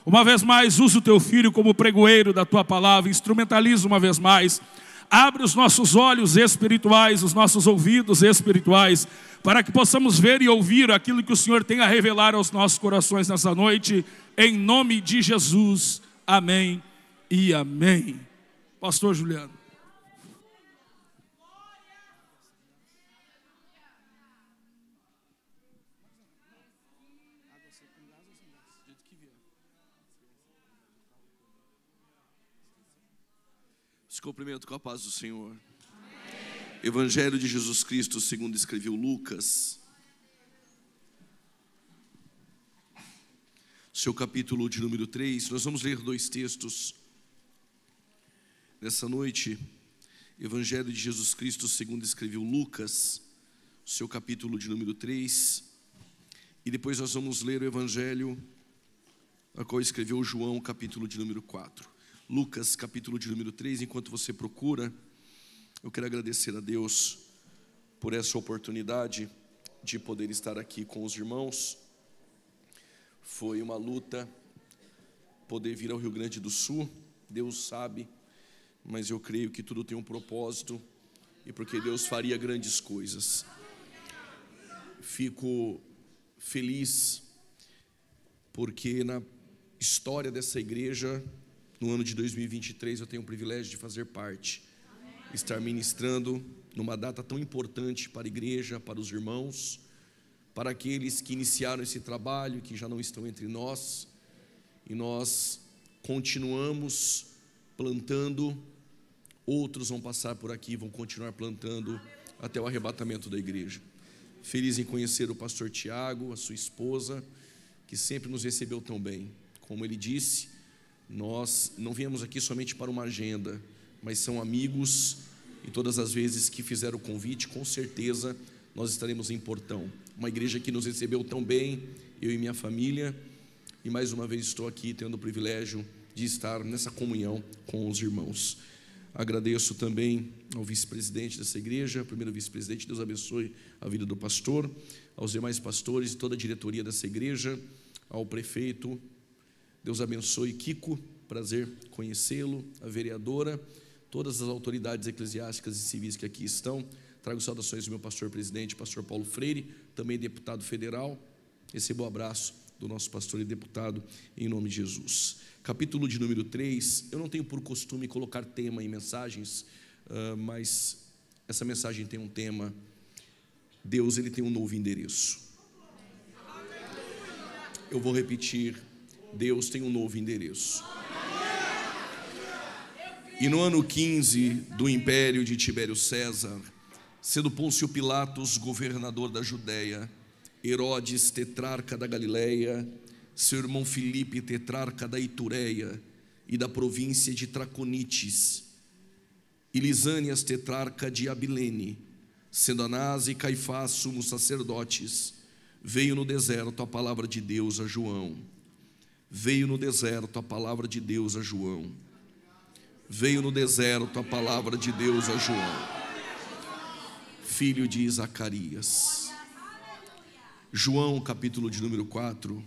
Uma vez mais, usa o teu filho como pregoeiro da tua palavra, instrumentaliza uma vez mais. Abre os nossos olhos espirituais, os nossos ouvidos espirituais, para que possamos ver e ouvir aquilo que o Senhor tem a revelar aos nossos corações nessa noite, em nome de Jesus. Amém e amém. Pastor Juliano. Se cumprimento com a paz do Senhor. Evangelho de Jesus Cristo segundo escreveu Lucas, seu capítulo de número 3. Nós vamos ler 2 textos nessa noite. Evangelho de Jesus Cristo segundo escreveu Lucas, seu capítulo de número 3. E depois nós vamos ler o Evangelho a qual escreveu João, capítulo de número 4. Lucas, capítulo de número 3. Enquanto você procura, eu quero agradecer a Deus por essa oportunidade de poder estar aqui com os irmãos. Foi uma luta poder vir ao Rio Grande do Sul, Deus sabe, mas eu creio que tudo tem um propósito e porque Deus faria grandes coisas. Fico feliz porque na história dessa igreja, no ano de 2023, eu tenho o privilégio de fazer parte, estar ministrando numa data tão importante para a igreja, para os irmãos, para aqueles que iniciaram esse trabalho, que já não estão entre nós, e nós continuamos plantando, outros vão passar por aqui, vão continuar plantando até o arrebatamento da igreja. Feliz em conhecer o pastor Tiago, a sua esposa, que sempre nos recebeu tão bem. Como ele disse, nós não viemos aqui somente para uma agenda, mas são amigos, e todas as vezes que fizeram o convite, com certeza nós estaremos em Portão. Uma igreja que nos recebeu tão bem, eu e minha família, e mais uma vez estou aqui tendo o privilégio de estar nessa comunhão com os irmãos. Agradeço também ao vice-presidente dessa igreja, primeiro vice-presidente, Deus abençoe a vida do pastor, aos demais pastores e toda a diretoria dessa igreja, ao prefeito, Deus abençoe Kiko, prazer conhecê-lo, a vereadora, todas as autoridades eclesiásticas e civis que aqui estão. Trago saudações do meu pastor presidente, pastor Paulo Freire, também deputado federal. Recebo o abraço do nosso pastor e deputado, em nome de Jesus. Capítulo de número 3, eu não tenho por costume colocar tema em mensagens, mas essa mensagem tem um tema: Deus, ele tem um novo endereço. Eu vou repetir: Deus tem um novo endereço. E no ano 15 do império de Tibério César, sendo Pôncio Pilatos governador da Judéia, Herodes tetrarca da Galileia, seu irmão Filipe tetrarca da Itureia e da província de Traconites, e Lisânias tetrarca de Abilene, sendo Anás e Caifás sumos sacerdotes, veio no deserto a palavra de Deus a João. Veio no deserto a palavra de Deus a João. Veio no deserto a palavra de Deus a João, filho de Zacarias. João, capítulo de número 4.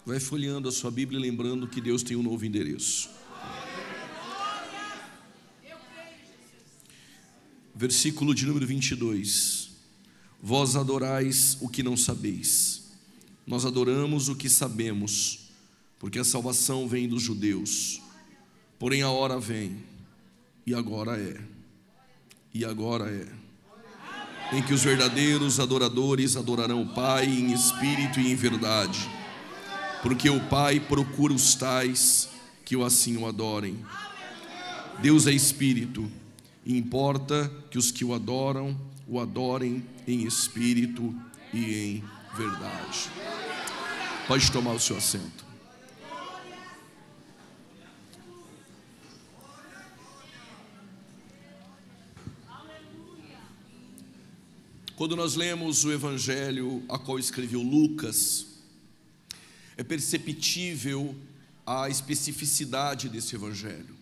Vai folheando a sua Bíblia, lembrando que Deus tem um novo endereço. Versículo de número 22. Vós adorais o que não sabeis, nós adoramos o que sabemos, porque a salvação vem dos judeus. Porém a hora vem, e agora é, em que os verdadeiros adoradores adorarão o Pai em espírito e em verdade, porque o Pai procura os tais que assim o adorem. Deus é espírito, e importa que os que o adorem em espírito e em verdade. Pode tomar o seu assento. Quando nós lemos o evangelho a qual escreveu Lucas, é perceptível a especificidade desse evangelho.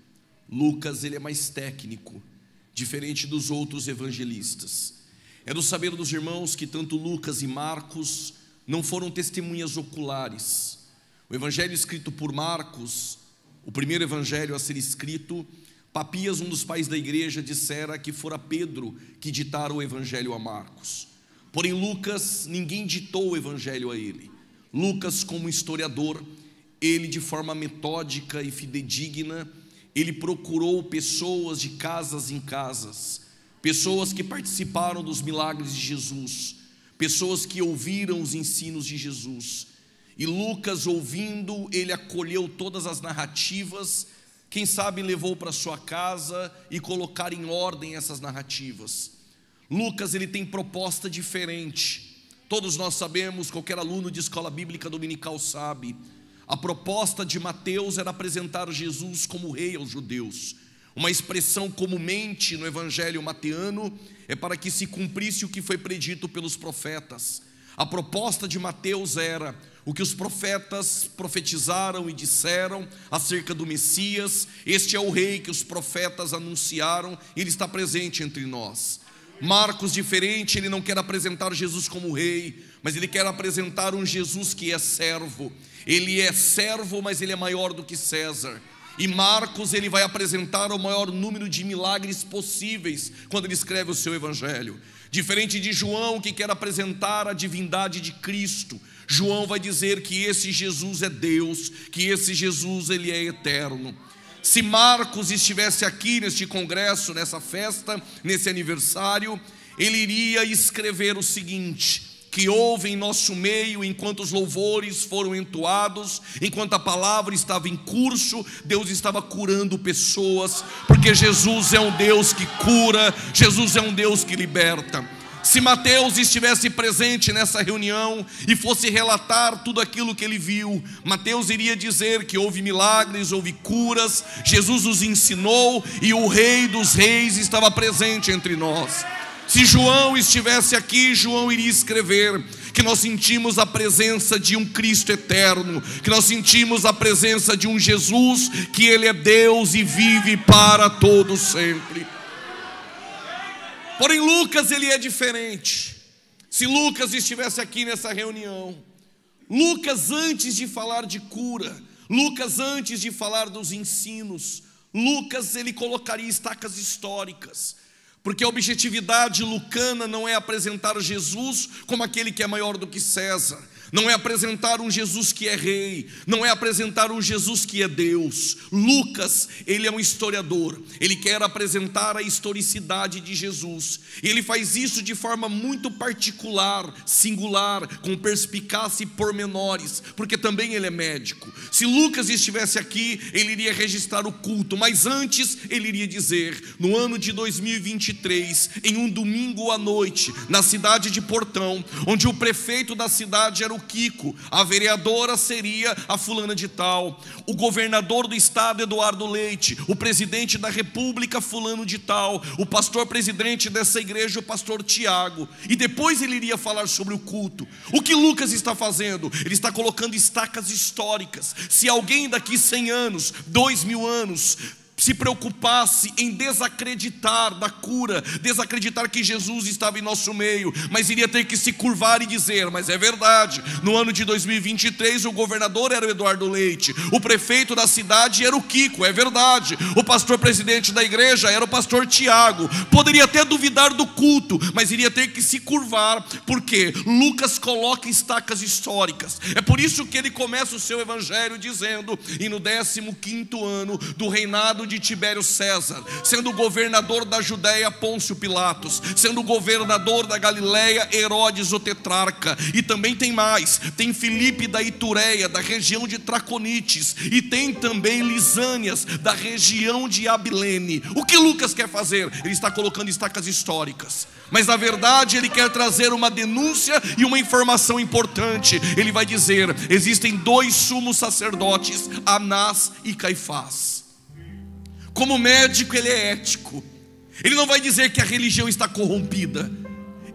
Lucas, ele é mais técnico, diferente dos outros evangelistas. É do saber dos irmãos que tanto Lucas e Marcos não foram testemunhas oculares. O evangelho escrito por Marcos, o primeiro evangelho a ser escrito, Papias, um dos pais da igreja, dissera que fora Pedro que ditara o evangelho a Marcos. Porém Lucas, ninguém ditou o evangelho a ele. Lucas, como historiador, ele de forma metódica e fidedigna, ele procurou pessoas de casas em casas, pessoas que participaram dos milagres de Jesus, pessoas que ouviram os ensinos de Jesus. E Lucas, ouvindo, ele acolheu todas as narrativas, quem sabe levou para sua casa e colocar em ordem essas narrativas. Lucas, ele tem proposta diferente. Todos nós sabemos, qualquer aluno de escola bíblica dominical sabe, a proposta de Mateus era apresentar Jesus como rei aos judeus. Uma expressão comumente no evangelho mateano é para que se cumprisse o que foi predito pelos profetas. A proposta de Mateus era o que os profetas profetizaram e disseram acerca do Messias. Este é o rei que os profetas anunciaram, ele está presente entre nós. Marcos, diferente, ele não quer apresentar Jesus como rei, mas ele quer apresentar um Jesus que é servo. Ele é servo, mas ele é maior do que César. E Marcos, ele vai apresentar o maior número de milagres possíveis quando ele escreve o seu evangelho. Diferente de João, que quer apresentar a divindade de Cristo, João vai dizer que esse Jesus é Deus, que esse Jesus ele é eterno. Se Marcos estivesse aqui neste congresso, nessa festa, nesse aniversário, ele iria escrever o seguinte: que houve em nosso meio, enquanto os louvores foram entoados, enquanto a palavra estava em curso, Deus estava curando pessoas, porque Jesus é um Deus que cura, Jesus é um Deus que liberta. Se Mateus estivesse presente nessa reunião e fosse relatar tudo aquilo que ele viu, Mateus iria dizer que houve milagres, houve curas, Jesus os ensinou e o Rei dos Reis estava presente entre nós. Se João estivesse aqui, João iria escrever que nós sentimos a presença de um Cristo eterno, que nós sentimos a presença de um Jesus, que ele é Deus e vive para todo sempre. Porém Lucas, ele é diferente. Se Lucas estivesse aqui nessa reunião, Lucas, antes de falar de cura, Lucas, antes de falar dos ensinos, Lucas, ele colocaria estacas históricas, porque a objetividade lucana não é apresentar Jesus como aquele que é maior do que César, não é apresentar um Jesus que é rei, não é apresentar um Jesus que é Deus. Lucas, ele é um historiador, ele quer apresentar a historicidade de Jesus, e ele faz isso de forma muito particular, singular, com perspicácia e pormenores, porque também ele é médico. Se Lucas estivesse aqui, ele iria registrar o culto, mas antes ele iria dizer, no ano de 2023, em um domingo à noite, na cidade de Portão, onde o prefeito da cidade era o Kiko, a vereadora seria a fulana de tal, o governador do estado Eduardo Leite, o presidente da república fulano de tal, o pastor presidente dessa igreja, o pastor Tiago. E depois ele iria falar sobre o culto. O que Lucas está fazendo? Ele está colocando estacas históricas. Se alguém daqui 100 anos, 2000 anos se preocupasse em desacreditar da cura, desacreditar que Jesus estava em nosso meio, mas iria ter que se curvar e dizer, mas é verdade, no ano de 2023 o governador era o Eduardo Leite, o prefeito da cidade era o Kiko, é verdade, o pastor presidente da igreja era o pastor Tiago. Poderia até duvidar do culto, mas iria ter que se curvar, porque Lucas coloca estacas históricas. É por isso que ele começa o seu evangelho dizendo, e no 15º ano do reinado de Tibério César, sendo governador da Judéia Pôncio Pilatos, sendo governador da Galileia Herodes o tetrarca. E também tem mais, tem Filipe da Itureia, da região de Traconites, e tem também Lisânias, da região de Abilene. O que Lucas quer fazer? Ele está colocando estacas históricas, mas na verdade ele quer trazer uma denúncia e uma informação importante. Ele vai dizer, existem 2 sumos sacerdotes, Anás e Caifás. Como médico ele é ético, ele não vai dizer que a religião está corrompida.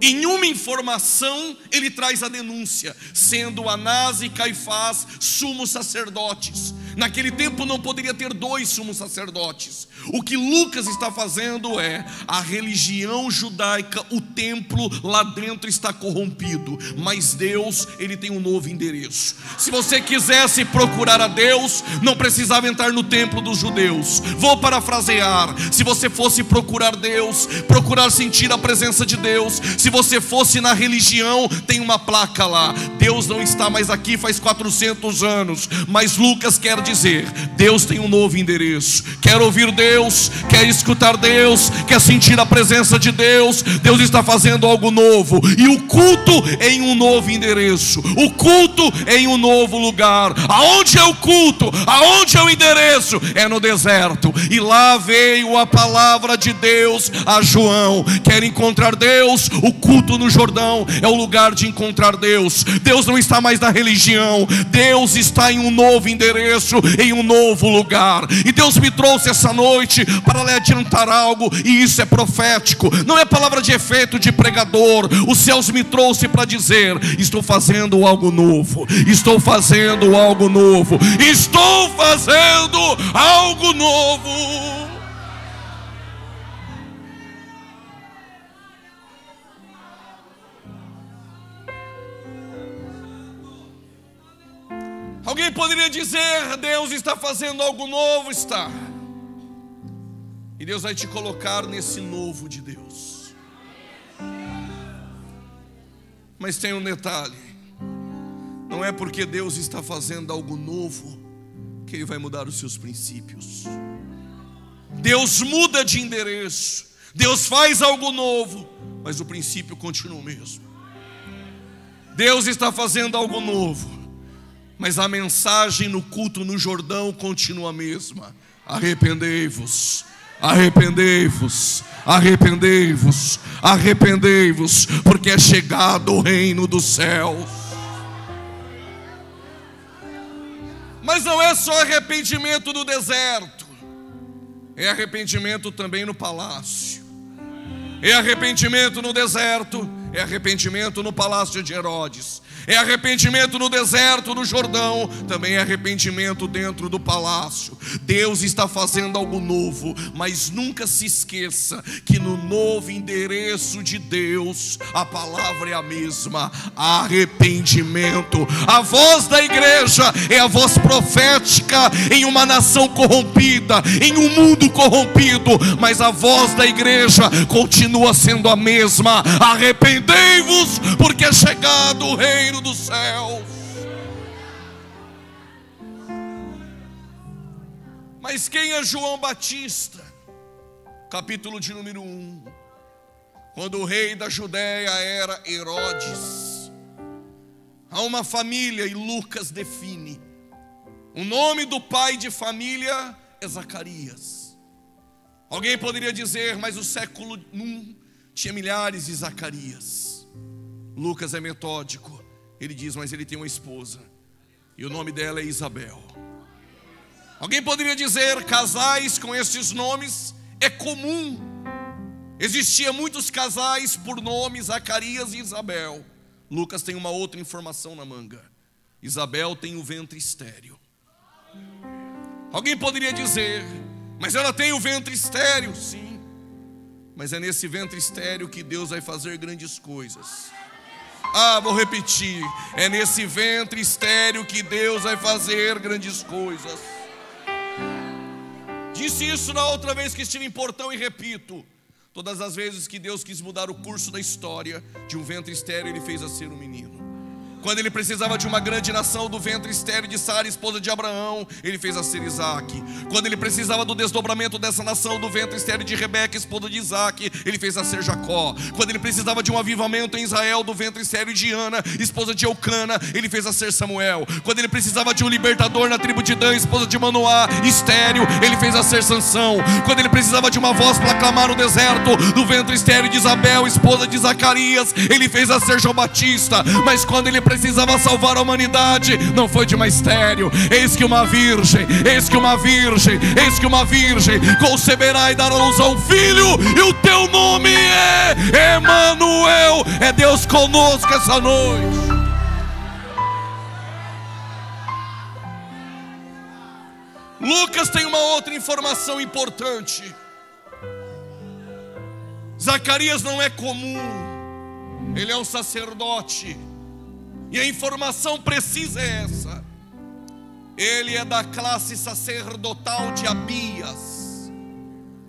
Em uma informação ele traz a denúncia, sendo Anás e Caifás sumos sacerdotes, Naquele tempo não poderia ter 2 sumos sacerdotes. O que Lucas está fazendo é, a religião judaica, o templo lá dentro está corrompido, mas Deus, Ele tem um novo endereço. Se você quisesse procurar a Deus, não precisava entrar no templo dos judeus. Vou parafrasear: se você fosse procurar Deus, procurar sentir a presença de Deus, se você fosse na religião, tem uma placa lá: Deus não está mais aqui faz 400 anos. Mas Lucas quer dizer, Deus tem um novo endereço. Quer ouvir Deus, quer escutar Deus, quer sentir a presença de Deus, Deus está fazendo algo novo. E o culto em um novo endereço, o culto em um novo lugar. Aonde é o culto? Aonde é o endereço? É no deserto. E lá veio a palavra de Deus a João. Quer encontrar Deus? O culto no Jordão é o lugar de encontrar Deus. Deus não está mais na religião, Deus está em um novo endereço, em um novo lugar. E Deus me trouxe essa noite para lhe adiantar algo, e isso é profético, não é palavra de efeito de pregador. Os céus me trouxe para dizer: estou fazendo algo novo, estou fazendo algo novo, estou fazendo algo novo. Alguém poderia dizer: Deus está fazendo algo novo. Está. E Deus vai te colocar nesse novo de Deus. Mas tem um detalhe: não é porque Deus está fazendo algo novo que Ele vai mudar os seus princípios. Deus muda de endereço, Deus faz algo novo, mas o princípio continua o mesmo. Deus está fazendo algo novo, mas a mensagem no culto no Jordão continua a mesma: arrependei-vos, arrependei-vos, arrependei-vos, arrependei-vos, porque é chegado o reino dos céus. Mas não é só arrependimento no deserto, é arrependimento também no palácio. É arrependimento no deserto, é arrependimento no palácio de Herodes. É arrependimento no deserto, no Jordão, também é arrependimento dentro do palácio. Deus está fazendo algo novo, mas nunca se esqueça que no novo endereço de Deus, a palavra é a mesma: arrependimento. A voz da igreja é a voz profética em uma nação corrompida, em um mundo corrompido, mas a voz da igreja continua sendo a mesma: arrependei-vos, porque é chegado o reino dos céus. Mas quem é João Batista? Capítulo de número 1. Quando o rei da Judéia era Herodes, há uma família, e Lucas define: o nome do pai de família é Zacarias. Alguém poderia dizer: mas o século 1 tinha milhares de Zacarias. Lucas é metódico. Ele diz: mas ele tem uma esposa, e o nome dela é Isabel. Alguém poderia dizer: casais com esses nomes é comum. Existia muitos casais por nome Zacarias e Isabel. Lucas tem uma outra informação na manga: Isabel tem o ventre estéril. Alguém poderia dizer: mas ela tem o ventre estéril. Sim, mas é nesse ventre estéril que Deus vai fazer grandes coisas. Vou repetir: é nesse ventre estéril que Deus vai fazer grandes coisas. Disse isso na outra vez que estive em Portão e repito: todas as vezes que Deus quis mudar o curso da história, de um ventre estéril Ele fez nascer um menino. Quando Ele precisava de uma grande nação, do ventre estéril de Sara, esposa de Abraão, Ele fez nascer Isaac. Quando Ele precisava do desdobramento dessa nação, do ventre estéril de Rebeca, esposa de Isaac, Ele fez nascer Jacó. Quando Ele precisava de um avivamento em Israel, do ventre estéril de Ana, esposa de Eucana, Ele fez nascer Samuel. Quando Ele precisava de um libertador na tribo de Dan, esposa de Manoá, estéril, Ele fez nascer Sansão. Quando Ele precisava de uma voz para clamar no deserto, do ventre estéril de Isabel, esposa de Zacarias, Ele fez nascer João Batista. Mas quando Ele precisava salvar a humanidade, não foi de uma estéril. Eis que uma virgem, eis que uma virgem, eis que uma virgem conceberá e dará à luz a um filho, e o teu nome é Emanuel. É Deus conosco essa noite. Lucas tem uma outra informação importante. Zacarias não é comum, ele é um sacerdote. E a informação precisa é essa: ele é da classe sacerdotal de Abias.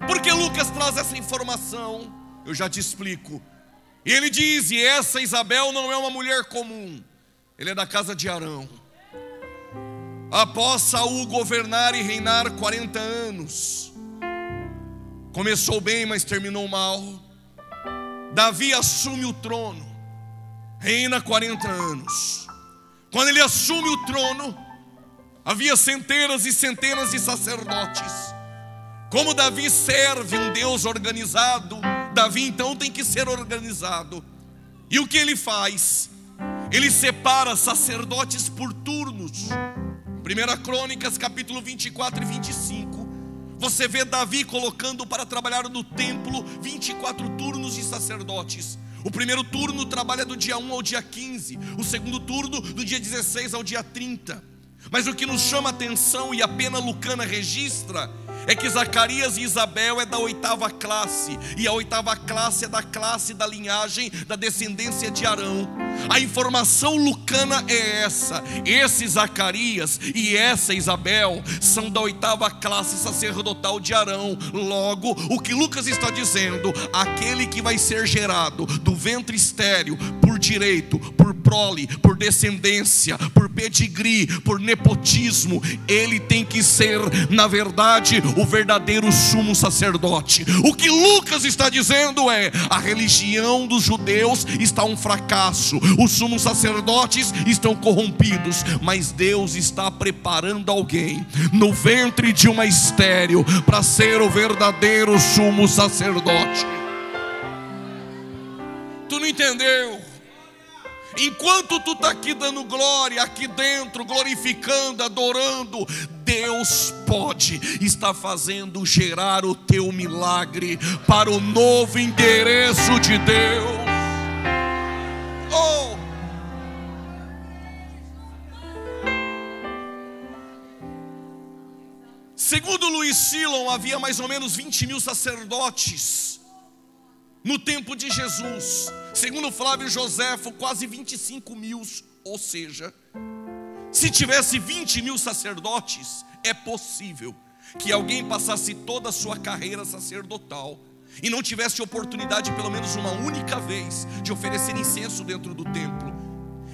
Por que Lucas traz essa informação? Eu já te explico. E ele diz: e essa Isabel não é uma mulher comum, ele é da casa de Arão. Após Saul governar e reinar 40 anos, começou bem, mas terminou mal. Davi assume o trono, reina 40 anos. Quando ele assume o trono, havia centenas e centenas de sacerdotes. Como Davi serve um Deus organizado, Davi então tem que ser organizado. E o que ele faz? Ele separa sacerdotes por turnos. 1 Crônicas capítulo 24 e 25, você vê Davi colocando para trabalhar no templo 24 turnos de sacerdotes. O primeiro turno trabalha do dia 1 ao dia 15, o segundo turno do dia 16 ao dia 30. Mas o que nos chama a atenção, e a pena lucana registra, é que Zacarias e Isabel é da 8ª classe, e a 8ª classe é da classe da linhagem da descendência de Arão. A informação lucana é essa: esse Zacarias e essa Isabel são da 8ª classe sacerdotal de Arão. Logo, o que Lucas está dizendo, aquele que vai ser gerado do ventre estéril, por direito, por prole, por descendência, por pedigree, por nepotismo, ele tem que ser, na verdade, o verdadeiro sumo sacerdote. O que Lucas está dizendo é: a religião dos judeus está um fracasso, os sumos sacerdotes estão corrompidos, mas Deus está preparando alguém no ventre de uma estéril para ser o verdadeiro sumo sacerdote. Tu não entendeu? Enquanto tu está aqui dando glória, aqui dentro, glorificando, adorando, Deus pode estar fazendo gerar o teu milagre para o novo endereço de Deus. Oh! Segundo Louis Sillon, havia mais ou menos 20 mil sacerdotes no tempo de Jesus. Segundo Flávio Joséfo, quase 25 mil. Ou seja, se tivesse 20 mil sacerdotes, é possível que alguém passasse toda a sua carreira sacerdotal e não tivesse oportunidade, pelo menos uma única vez, de oferecer incenso dentro do templo.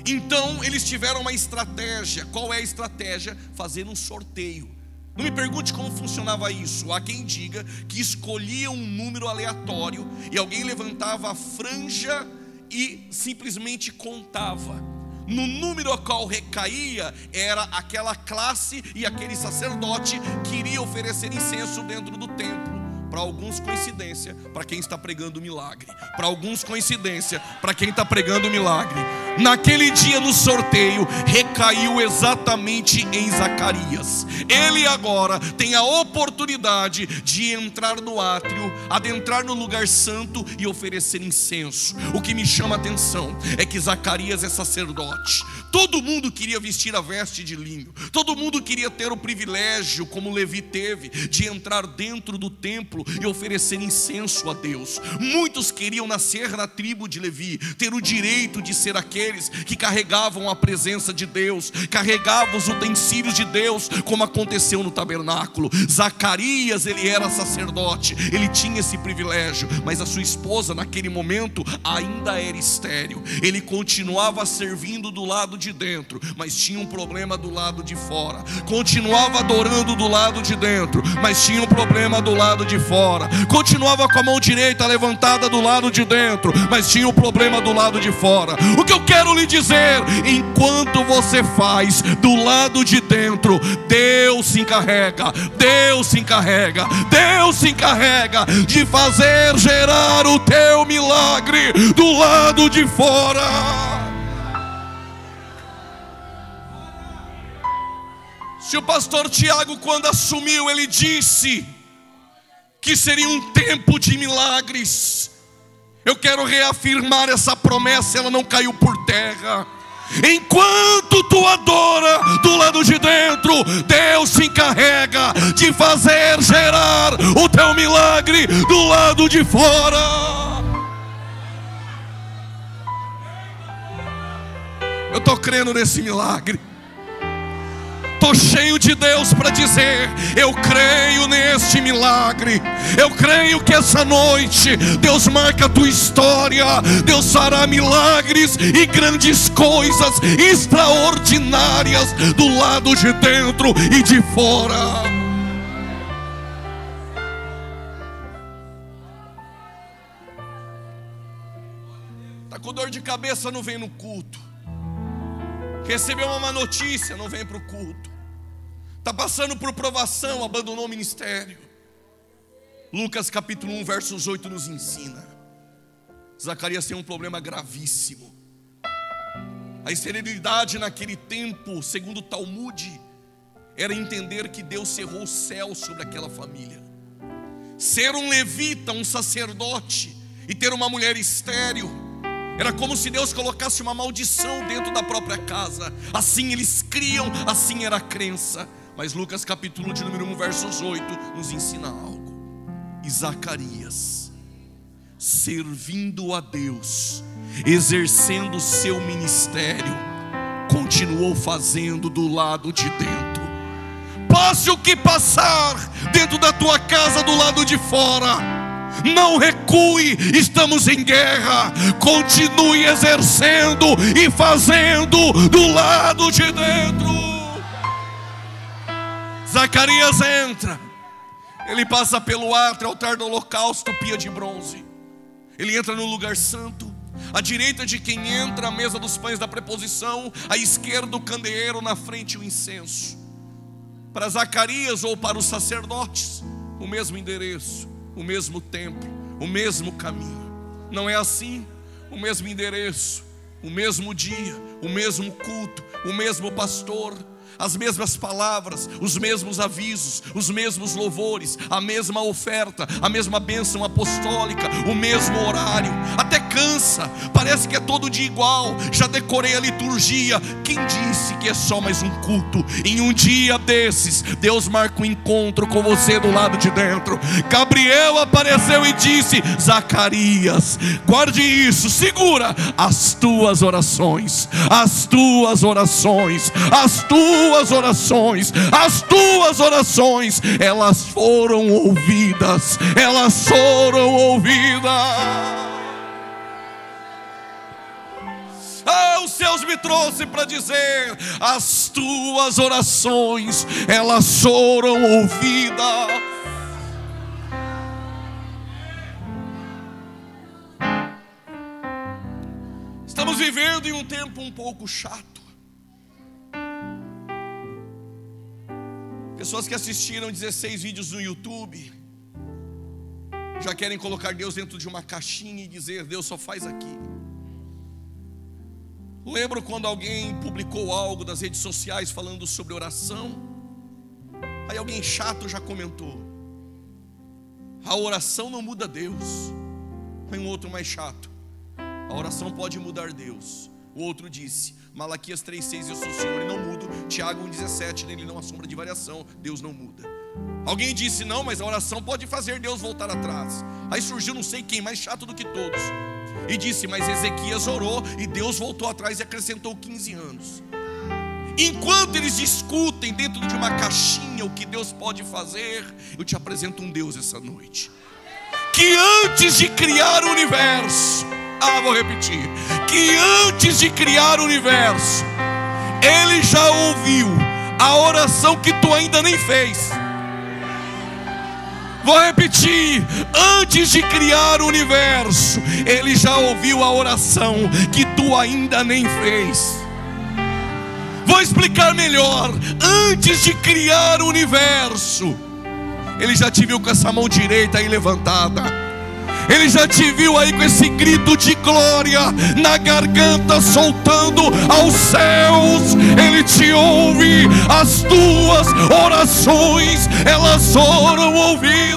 Então eles tiveram uma estratégia. Qual é a estratégia? Fazer um sorteio. Não me pergunte como funcionava isso. Há quem diga que escolhia um número aleatório e alguém levantava a franja e simplesmente contava. No número a qual recaía era aquela classe e aquele sacerdote que iria oferecer incenso dentro do templo. Para alguns, coincidência, para quem está pregando o milagre. Para alguns, coincidência, para quem está pregando o milagre. Naquele dia no sorteio, recaiu exatamente em Zacarias. Ele agora tem a oportunidade de entrar no átrio, adentrar no lugar santo e oferecer incenso. O que me chama a atenção é que Zacarias é sacerdote. Todo mundo queria vestir a veste de linho. Todo mundo queria ter o privilégio, como Levi teve, de entrar dentro do templo e oferecer incenso a Deus. Muitos queriam nascer na tribo de Levi, ter o direito de ser aqueles que carregavam a presença de Deus, carregavam os utensílios de Deus, como aconteceu no tabernáculo. Zacarias, ele era sacerdote, ele tinha esse privilégio, mas a sua esposa naquele momento ainda era estéril. Ele continuava servindo do lado de dentro, mas tinha um problema do lado de fora. Continuava adorando do lado de dentro, mas tinha um problema do lado de fora. Continuava com a mão direita levantada do lado de dentro, mas tinha um problema do lado de fora. O que eu quero lhe dizer: enquanto você faz do lado de dentro, Deus se encarrega, Deus se encarrega, Deus se encarrega de fazer gerar o teu milagre do lado de fora. Se o pastor Tiago, quando assumiu, ele disse que seria um tempo de milagres. Eu quero reafirmar essa promessa, ela não caiu por terra. Enquanto tu adora do lado de dentro, Deus se encarrega de fazer gerar o teu milagre do lado de fora. Eu estou crendo nesse milagre. Estou cheio de Deus para dizer: eu creio neste milagre. Eu creio que essa noite Deus marca a tua história. Deus fará milagres e grandes coisas extraordinárias do lado de dentro e de fora. Está com dor de cabeça, não vem no culto. Recebeu uma má notícia, não vem para o culto. Está passando por provação, abandonou o ministério. Lucas capítulo 1, versos 8 nos ensina. Zacarias tem um problema gravíssimo. A esterilidade naquele tempo, segundo o Talmud, era entender que Deus cerrou o céu sobre aquela família. Ser um levita, um sacerdote, e ter uma mulher estéril, era como se Deus colocasse uma maldição dentro da própria casa. Assim eles criam, assim era a crença. Mas Lucas capítulo de número 1, versos 8 nos ensina algo. E Zacarias, servindo a Deus, exercendo o seu ministério, continuou fazendo do lado de dentro. Passe o que passar dentro da tua casa, do lado de fora, não recue, estamos em guerra. Continue exercendo e fazendo do lado de dentro. Zacarias entra, ele passa pelo altar do holocausto, pia de bronze. Ele entra no lugar santo. À direita de quem entra, a mesa dos pães da preposição. À esquerda o candeeiro, na frente o incenso. Para Zacarias ou para os sacerdotes, o mesmo endereço, o mesmo templo, o mesmo caminho. Não é assim? O mesmo endereço, o mesmo dia, o mesmo culto, o mesmo pastor, as mesmas palavras, os mesmos avisos, os mesmos louvores, a mesma oferta, a mesma bênção apostólica, o mesmo horário. Até cansa, parece que é todo dia igual. Já decorei a liturgia. Quem disse que é só mais um culto? Em um dia desses, Deus marca um encontro com você do lado de dentro. Gabriel apareceu e disse: Zacarias, guarde isso, segura as tuas orações, as tuas orações, as tuas orações, as tuas orações, elas foram ouvidas, elas foram ouvidas. Os céus me trouxe para dizer: as tuas orações, elas foram ouvidas. Estamos vivendo em um tempo um pouco chato. Pessoas que assistiram 16 vídeos no YouTube já querem colocar Deus dentro de uma caixinha e dizer: Deus só faz aqui. Lembro quando alguém publicou algo nas redes sociais falando sobre oração. Aí alguém chato já comentou: a oração não muda Deus. Aí um outro mais chato: a oração pode mudar Deus. O outro disse: Malaquias 3,6, eu sou o Senhor e não mudo. Tiago 1,17, nele não há sombra de variação, Deus não muda. Alguém disse: não, mas a oração pode fazer Deus voltar atrás. Aí surgiu não sei quem, mais chato do que todos, e disse: mas Ezequias orou e Deus voltou atrás e acrescentou 15 anos. Enquanto eles discutem dentro de uma caixinha o que Deus pode fazer, eu te apresento um Deus essa noite, que antes de criar o universo, vou repetir, que antes de criar o universo, Ele já ouviu a oração que tu ainda nem fez. Vou repetir: antes de criar o universo, Ele já ouviu a oração que tu ainda nem fez. Vou explicar melhor: antes de criar o universo, Ele já te viu com essa mão direita aí levantada. Ele já te viu aí com esse grito de glória na garganta, soltando aos céus. Ele te ouve, as tuas orações, elas foram ouvidas.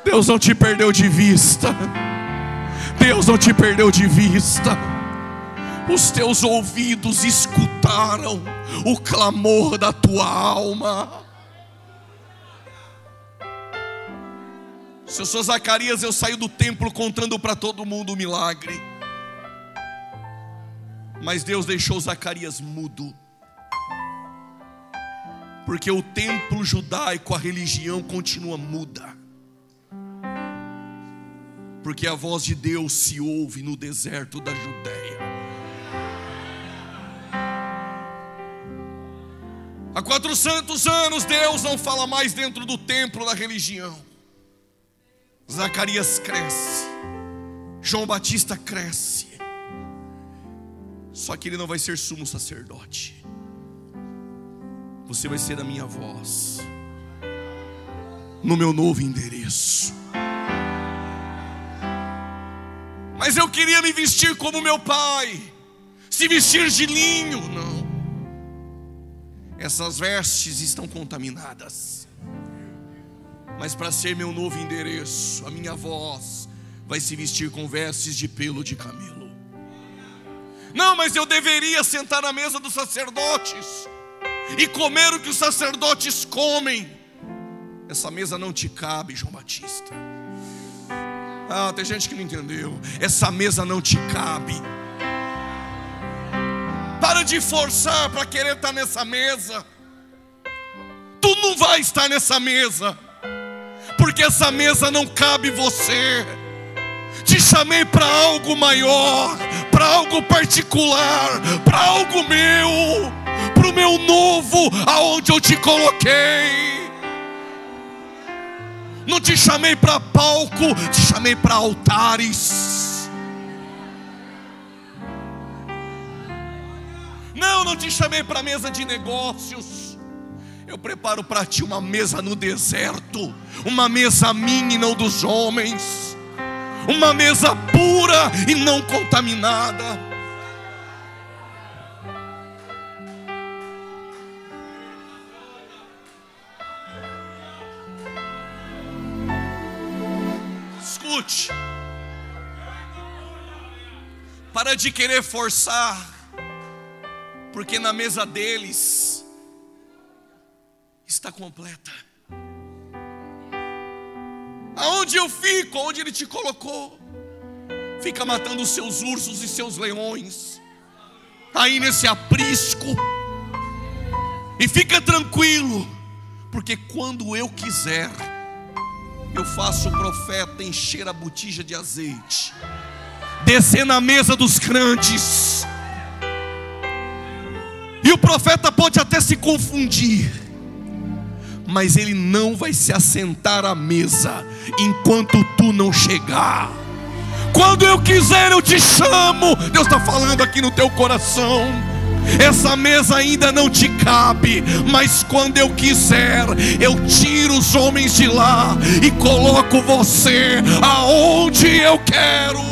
Deus não te perdeu de vista. Deus não te perdeu de vista. Os teus ouvidos escutaram o clamor da tua alma. Se eu sou Zacarias, eu saio do templo contando para todo mundo o milagre. Mas Deus deixou Zacarias mudo, porque o templo judaico, a religião continua muda. Porque a voz de Deus se ouve no deserto da Judéia. Há 400 anos Deus não fala mais dentro do templo da religião. Zacarias cresce, João Batista cresce, só que ele não vai ser sumo sacerdote. Você vai ser a minha voz no meu novo endereço. Mas eu queria me vestir como meu pai, se vestir de linho. Não, essas vestes estão contaminadas. Mas para ser meu novo endereço, a minha voz vai se vestir com vestes de pelo de camelo. Não, mas eu deveria sentar à mesa dos sacerdotes e comer o que os sacerdotes comem. Essa mesa não te cabe, João Batista. Ah, tem gente que não entendeu. Essa mesa não te cabe. Para de forçar para querer estar nessa mesa. Tu não vai estar nessa mesa, porque essa mesa não cabe você. Te chamei para algo maior, para algo particular, para algo meu, para o meu novo, aonde eu te coloquei. Não te chamei para palco, te chamei para altares. Não te chamei para mesa de negócios. Eu preparo para ti uma mesa no deserto, uma mesa minha e não dos homens, uma mesa pura e não contaminada. Escute, para de querer forçar, porque na mesa deles está completa. Aonde eu fico, onde Ele te colocou, fica matando os seus ursos e seus leões, aí nesse aprisco, e fica tranquilo, porque quando eu quiser, eu faço o profeta encher a botija de azeite, descer na mesa dos grandes, e o profeta pode até se confundir, mas ele não vai se assentar à mesa enquanto tu não chegar. Quando eu quiser eu te chamo. Deus está falando aqui no teu coração. Essa mesa ainda não te cabe, mas quando eu quiser, eu tiro os homens de lá e coloco você aonde eu quero.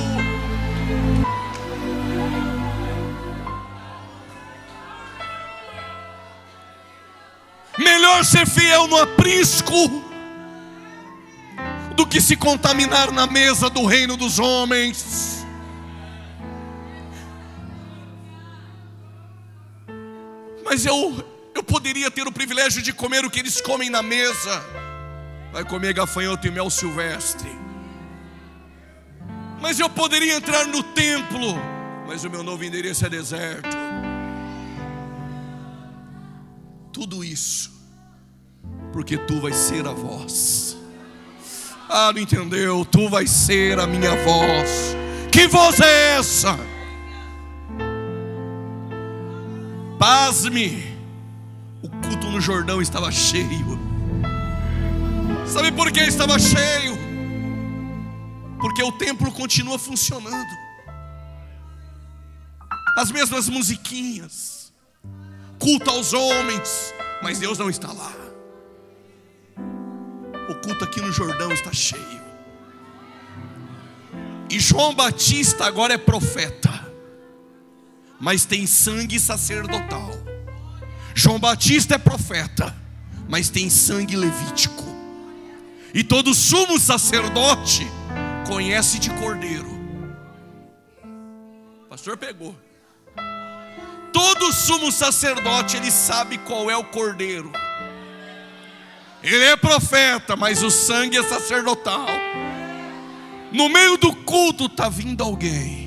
Melhor ser fiel no aprisco do que se contaminar na mesa do reino dos homens. Mas eu poderia ter o privilégio de comer o que eles comem na mesa. Vai comer gafanhoto e mel silvestre. Mas eu poderia entrar no templo, mas o meu novo endereço é deserto. Tudo isso porque tu vais ser a voz. Ah, não entendeu? Tu vais ser a minha voz. Que voz é essa? Pasme, o culto no Jordão estava cheio. Sabe por que estava cheio? Porque o templo continua funcionando, as mesmas musiquinhas, culto aos homens, mas Deus não está lá. O culto aqui no Jordão está cheio. E João Batista agora é profeta, mas tem sangue sacerdotal. João Batista é profeta, mas tem sangue levítico. E todo sumo sacerdote conhece de cordeiro. O pastor pegou. Todo sumo sacerdote, ele sabe qual é o cordeiro. Ele é profeta, mas o sangue é sacerdotal. No meio do culto está vindo alguém.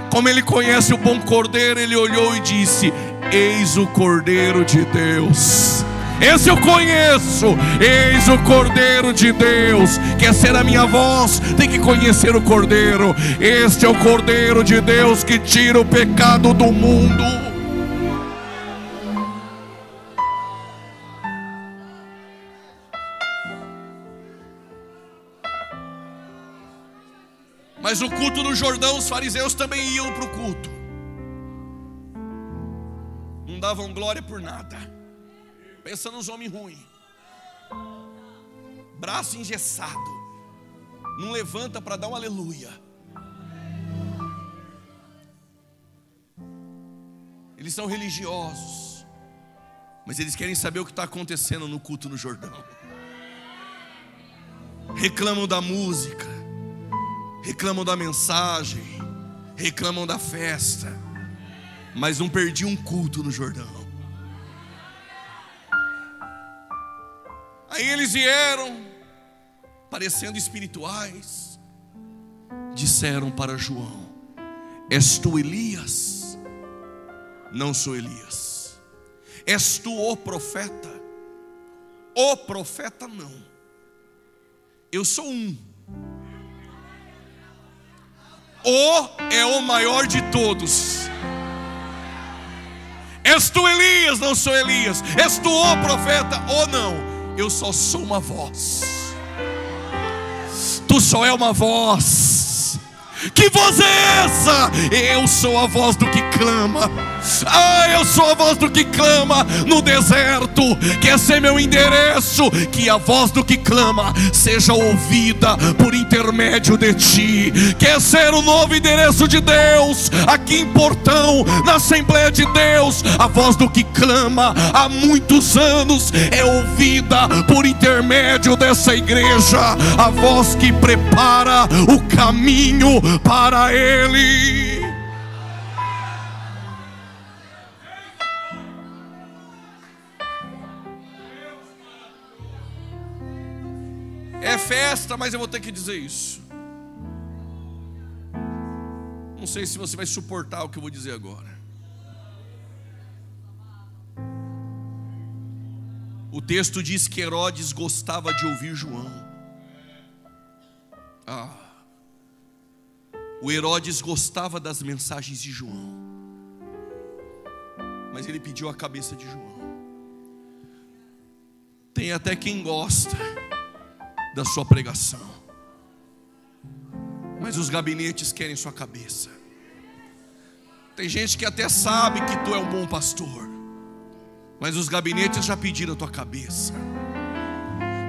Como ele conhece o bom cordeiro, ele olhou e disse: eis o cordeiro de Deus. Esse eu conheço. Eis o cordeiro de Deus. Quer ser a minha voz? Tem que conhecer o cordeiro. Este é o cordeiro de Deus que tira o pecado do mundo. Mas o culto no Jordão, os fariseus também iam para o culto. Não davam glória por nada. Pensa nos homens ruins. Braço engessado. Não levanta para dar um aleluia. Eles são religiosos, mas eles querem saber o que está acontecendo no culto no Jordão. Reclamam da música, reclamam da mensagem, reclamam da festa, mas não perdi um culto no Jordão. Aí eles vieram, parecendo espirituais, disseram para João: és tu Elias? Não sou Elias. És tu o profeta? O profeta não. Eu sou um. O é o maior de todos. És tu Elias? Não sou Elias. És tu o profeta? Ou não? Eu só sou uma voz. Tu só é uma voz. Que voz é essa? Eu sou a voz do que clama. Eu sou a voz do que clama no deserto. Quer ser meu endereço? Que a voz do que clama seja ouvida por intermédio de ti. Quer ser o novo endereço de Deus? Aqui em Portão, na Assembleia de Deus, a voz do que clama há muitos anos é ouvida por intermédio dessa igreja. A voz que prepara o caminho para Ele. É festa, mas eu vou ter que dizer isso. Não sei se você vai suportar o que eu vou dizer agora. O texto diz que Herodes gostava de ouvir João. O Herodes gostava das mensagens de João, mas ele pediu a cabeça de João. Tem até quem gosta da sua pregação, mas os gabinetes querem sua cabeça. Tem gente que até sabe que tu é um bom pastor, mas os gabinetes já pediram a tua cabeça.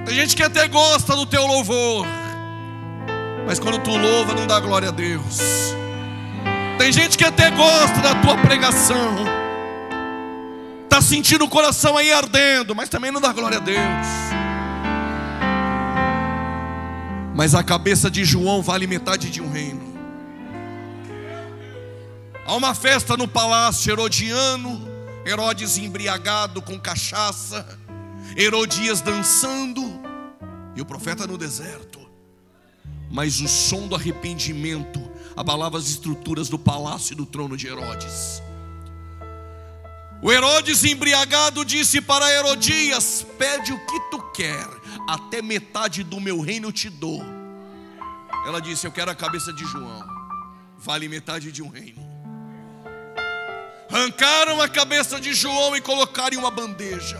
Tem gente que até gosta do teu louvor, mas quando tu louva não dá glória a Deus. Tem gente que até gosta da tua pregação, está sentindo o coração aí ardendo, mas também não dá glória a Deus. Mas a cabeça de João vale metade de um reino. Há uma festa no palácio herodiano, Herodes embriagado com cachaça, Herodias dançando e o profeta no deserto. Mas o som do arrependimento abalava as estruturas do palácio e do trono de Herodes. O Herodes embriagado disse para Herodias: pede o que tu quer, até metade do meu reino eu te dou. Ela disse: eu quero a cabeça de João, vale metade de um reino. Arrancaram a cabeça de João e colocaram em uma bandeja.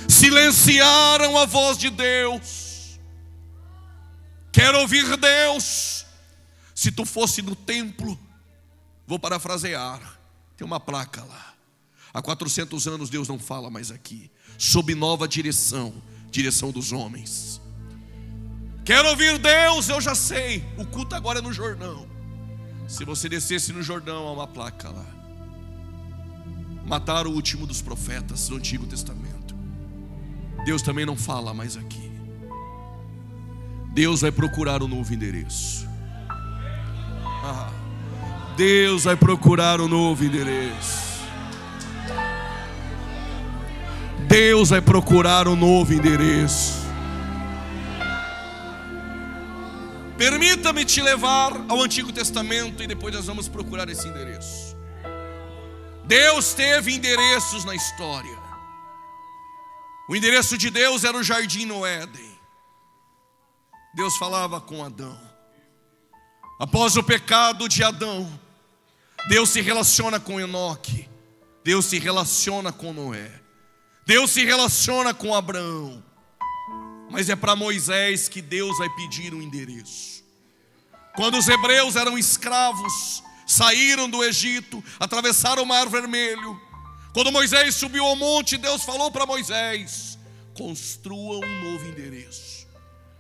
Silenciaram a voz de Deus. Quero ouvir Deus. Se tu fosse no templo, vou parafrasear, tem uma placa lá: há 400 anos Deus não fala mais aqui, sob nova direção, direção dos homens. Quero ouvir Deus, eu já sei, o culto agora é no Jordão. Se você descesse no Jordão, há uma placa lá: mataram o último dos profetas do Antigo Testamento. Deus também não fala mais aqui. Deus vai procurar um novo endereço. Deus vai procurar um novo endereço. Deus vai procurar um novo endereço. Permita-me te levar ao Antigo Testamento e depois nós vamos procurar esse endereço. Deus teve endereços na história. O endereço de Deus era o jardim no Éden. Deus falava com Adão. Após o pecado de Adão, Deus se relaciona com Enoque. Deus se relaciona com Noé. Deus se relaciona com Abraão. Mas é para Moisés que Deus vai pedir um endereço. Quando os hebreus eram escravos, saíram do Egito, atravessaram o Mar Vermelho. Quando Moisés subiu ao monte, Deus falou para Moisés: construa um novo endereço.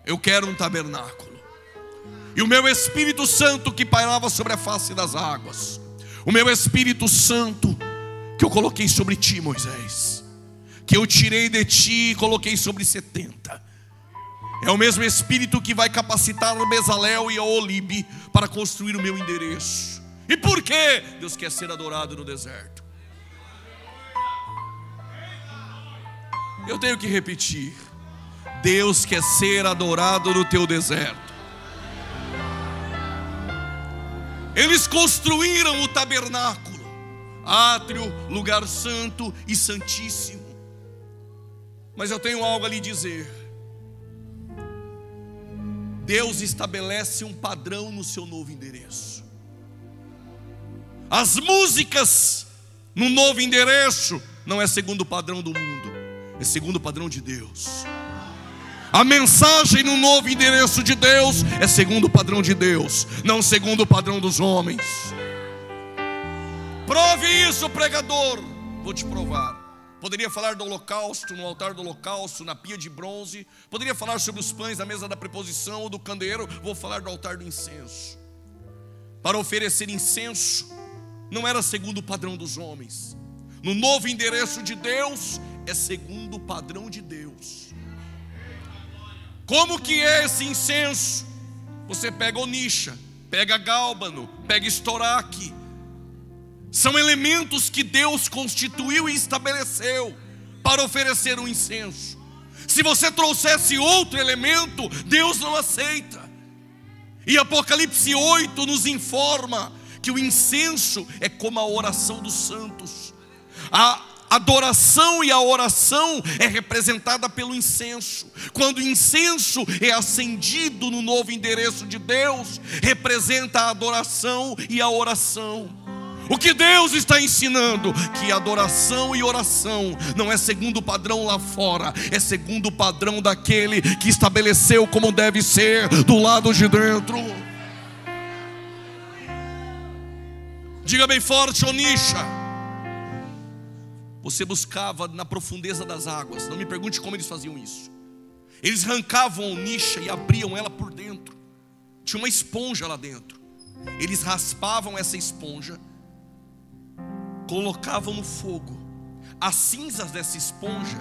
Eu quero um tabernáculo. E o meu Espírito Santo que pairava sobre a face das águas, o meu Espírito Santo que eu coloquei sobre ti, Moisés, que eu tirei de ti e coloquei sobre 70, é o mesmo Espírito que vai capacitar Bezalel e a Olibe para construir o meu endereço. E por quê? Deus quer ser adorado no deserto. Eu tenho que repetir: Deus quer ser adorado no teu deserto. Eles construíram o tabernáculo, átrio, lugar santo e santíssimo. Mas eu tenho algo a lhe dizer. Deus estabelece um padrão no seu novo endereço. As músicas no novo endereço não é segundo o padrão do mundo, é segundo o padrão de Deus. A mensagem no novo endereço de Deus é segundo o padrão de Deus, não segundo o padrão dos homens. Prove isso, pregador. Vou te provar. Poderia falar do holocausto, no altar do holocausto, na pia de bronze. Poderia falar sobre os pães na mesa da preposição ou do candeeiro. Vou falar do altar do incenso. Para oferecer incenso não era segundo o padrão dos homens. No novo endereço de Deus é segundo o padrão de Deus. Como que é esse incenso? Você pega onixa, pega gálbano, pega estoraque. São elementos que Deus constituiu e estabeleceu para oferecer um incenso. Se você trouxesse outro elemento, Deus não aceita. E Apocalipse 8 nos informa que o incenso é como a oração dos santos. A adoração e a oração é representada pelo incenso. Quando o incenso é acendido no novo endereço de Deus, representa a adoração e a oração. O que Deus está ensinando? Que adoração e oração não é segundo o padrão lá fora, é segundo o padrão daquele que estabeleceu como deve ser do lado de dentro. Diga bem forte, Onisha. Você buscava na profundeza das águas. Não me pergunte como eles faziam isso. Eles arrancavam a Onisha e abriam ela por dentro. Tinha uma esponja lá dentro. Eles raspavam essa esponja, colocavam no fogo. As cinzas dessa esponja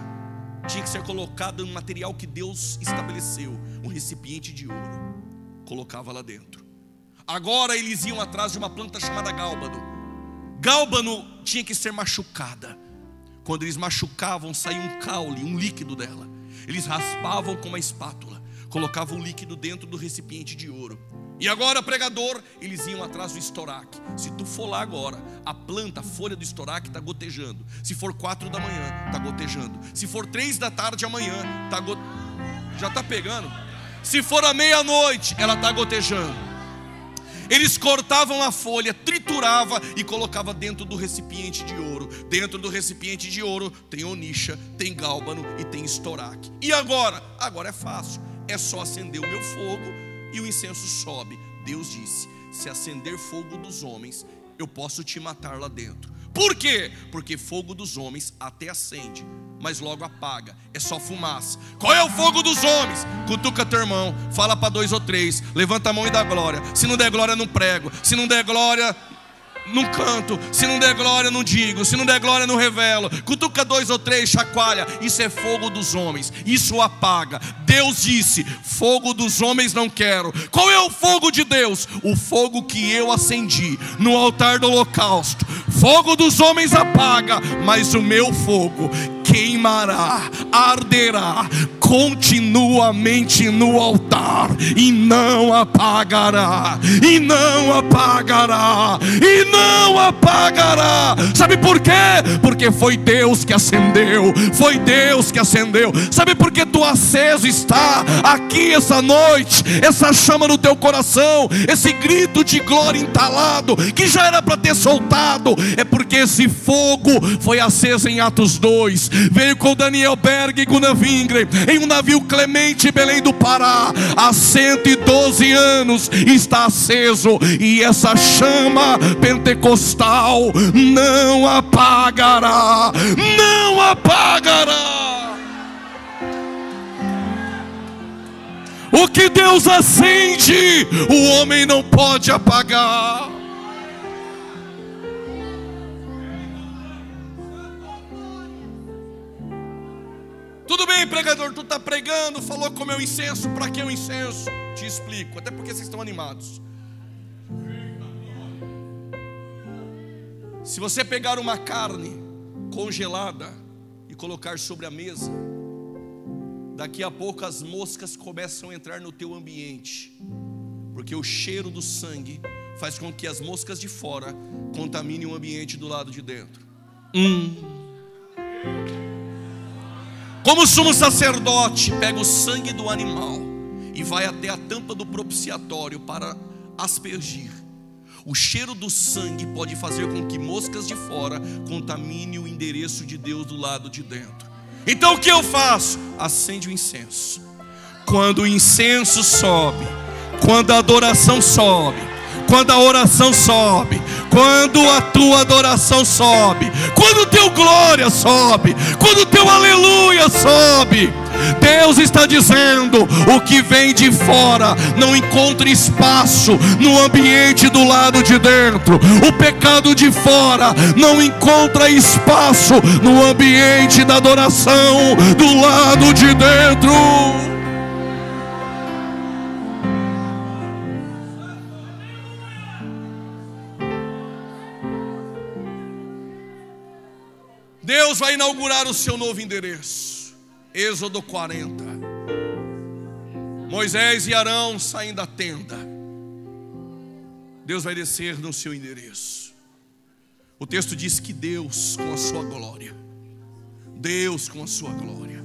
tinha que ser colocada em um material que Deus estabeleceu, um recipiente de ouro. Colocava lá dentro. Agora eles iam atrás de uma planta chamada gálbano. Gálbano tinha que ser machucada. Quando eles machucavam, saía um caule, um líquido dela. Eles raspavam com uma espátula, colocavam o líquido dentro do recipiente de ouro. E agora, pregador, eles iam atrás do estoraque. Se tu for lá agora, a planta, a folha do estoraque está gotejando. Se for 4 da manhã, está gotejando. Se for 3 da tarde amanhã, já está pegando. Se for à meia-noite, ela está gotejando. Eles cortavam a folha, trituravam e colocavam dentro do recipiente de ouro. Dentro do recipiente de ouro tem onisha, tem gálbano e tem estoraque. E agora? Agora é fácil. É só acender o meu fogo e o incenso sobe. Deus disse: se acender fogo dos homens, eu posso te matar lá dentro. Por quê? Porque fogo dos homens até acende, mas logo apaga, é só fumaça. Qual é o fogo dos homens? Cutuca teu irmão, fala para 2 ou 3, levanta a mão e dá glória. Se não der glória, não prego. Se não der glória, não canto. Se não der glória, não digo. Se não der glória, não revelo. Cutuca 2 ou 3, chacoalha. Isso é fogo dos homens, isso apaga. Deus disse: fogo dos homens não quero. Qual é o fogo de Deus? O fogo que eu acendi no altar do holocausto. Fogo dos homens apaga, mas o meu fogo queimará, arderá continuamente no altar, e não apagará, e não apagará, e não apagará. Sabe por quê? Porque foi Deus que acendeu, foi Deus que acendeu. Sabe por que tu aceso está aqui essa noite, essa chama no teu coração, esse grito de glória entalado, que já era para ter soltado? É porque esse fogo foi aceso em Atos 2, veio com Daniel Berg e Gunnar Wingren em um navio Clemente, Belém do Pará. Há 112 anos está aceso, e essa chama pentecostal não apagará, não apagará. O que Deus acende, o homem não pode apagar. Tudo bem, pregador, tu está pregando, falou como é o incenso. Para que o incenso? Te explico, até porque vocês estão animados. Se você pegar uma carne congelada e colocar sobre a mesa, daqui a pouco as moscas começam a entrar no teu ambiente, porque o cheiro do sangue faz com que as moscas de fora contaminem o ambiente do lado de dentro. Como o sumo sacerdote pega o sangue do animal e vai até a tampa do propiciatório para aspergir, o cheiro do sangue pode fazer com que moscas de fora contaminem o endereço de Deus do lado de dentro. Então o que eu faço? Acende o incenso. Quando o incenso sobe, quando a adoração sobe, quando a oração sobe, quando a tua adoração sobe, quando o teu glória sobe, quando o teu aleluia sobe, Deus está dizendo: o que vem de fora não encontra espaço no ambiente do lado de dentro. O pecado de fora não encontra espaço no ambiente da adoração do lado de dentro. Deus vai inaugurar o seu novo endereço. Êxodo 40. Moisés e Arão saem da tenda. Deus vai descer no seu endereço. O texto diz que Deus com a sua glória, Deus com a sua glória,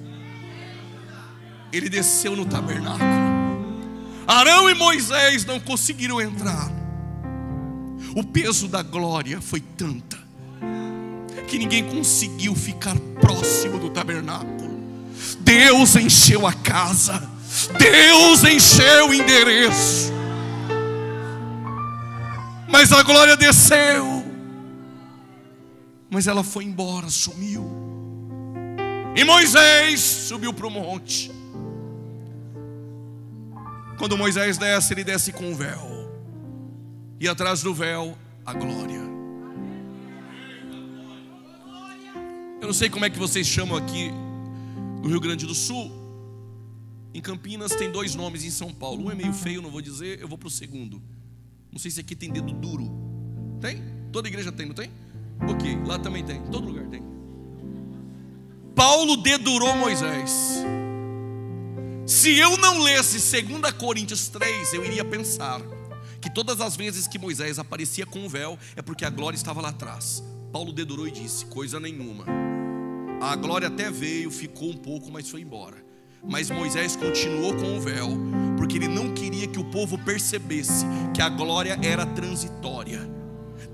Ele desceu no tabernáculo. Arão e Moisés não conseguiram entrar. O peso da glória foi tanta que ninguém conseguiu ficar próximo do tabernáculo. Deus encheu a casa, Deus encheu o endereço, mas a glória desceu, mas ela foi embora, sumiu. E Moisés subiu para o monte. Quando Moisés desce, ele desce com um véu, e atrás do véu a glória. Eu não sei como é que vocês chamam aqui no Rio Grande do Sul. Em Campinas tem 2 nomes, em São Paulo. Um é meio feio, não vou dizer, eu vou para o segundo. Não sei se aqui tem dedo duro. Tem? Toda igreja tem, não tem? Ok, lá também tem, todo lugar tem. Paulo dedurou Moisés. Se eu não lesse 2 Coríntios 3, eu iria pensar que todas as vezes que Moisés aparecia com o véu é porque a glória estava lá atrás. Paulo dedurou e disse: coisa nenhuma. A glória até veio, ficou um pouco, mas foi embora. Mas Moisés continuou com o véu, porque ele não queria que o povo percebesse que a glória era transitória.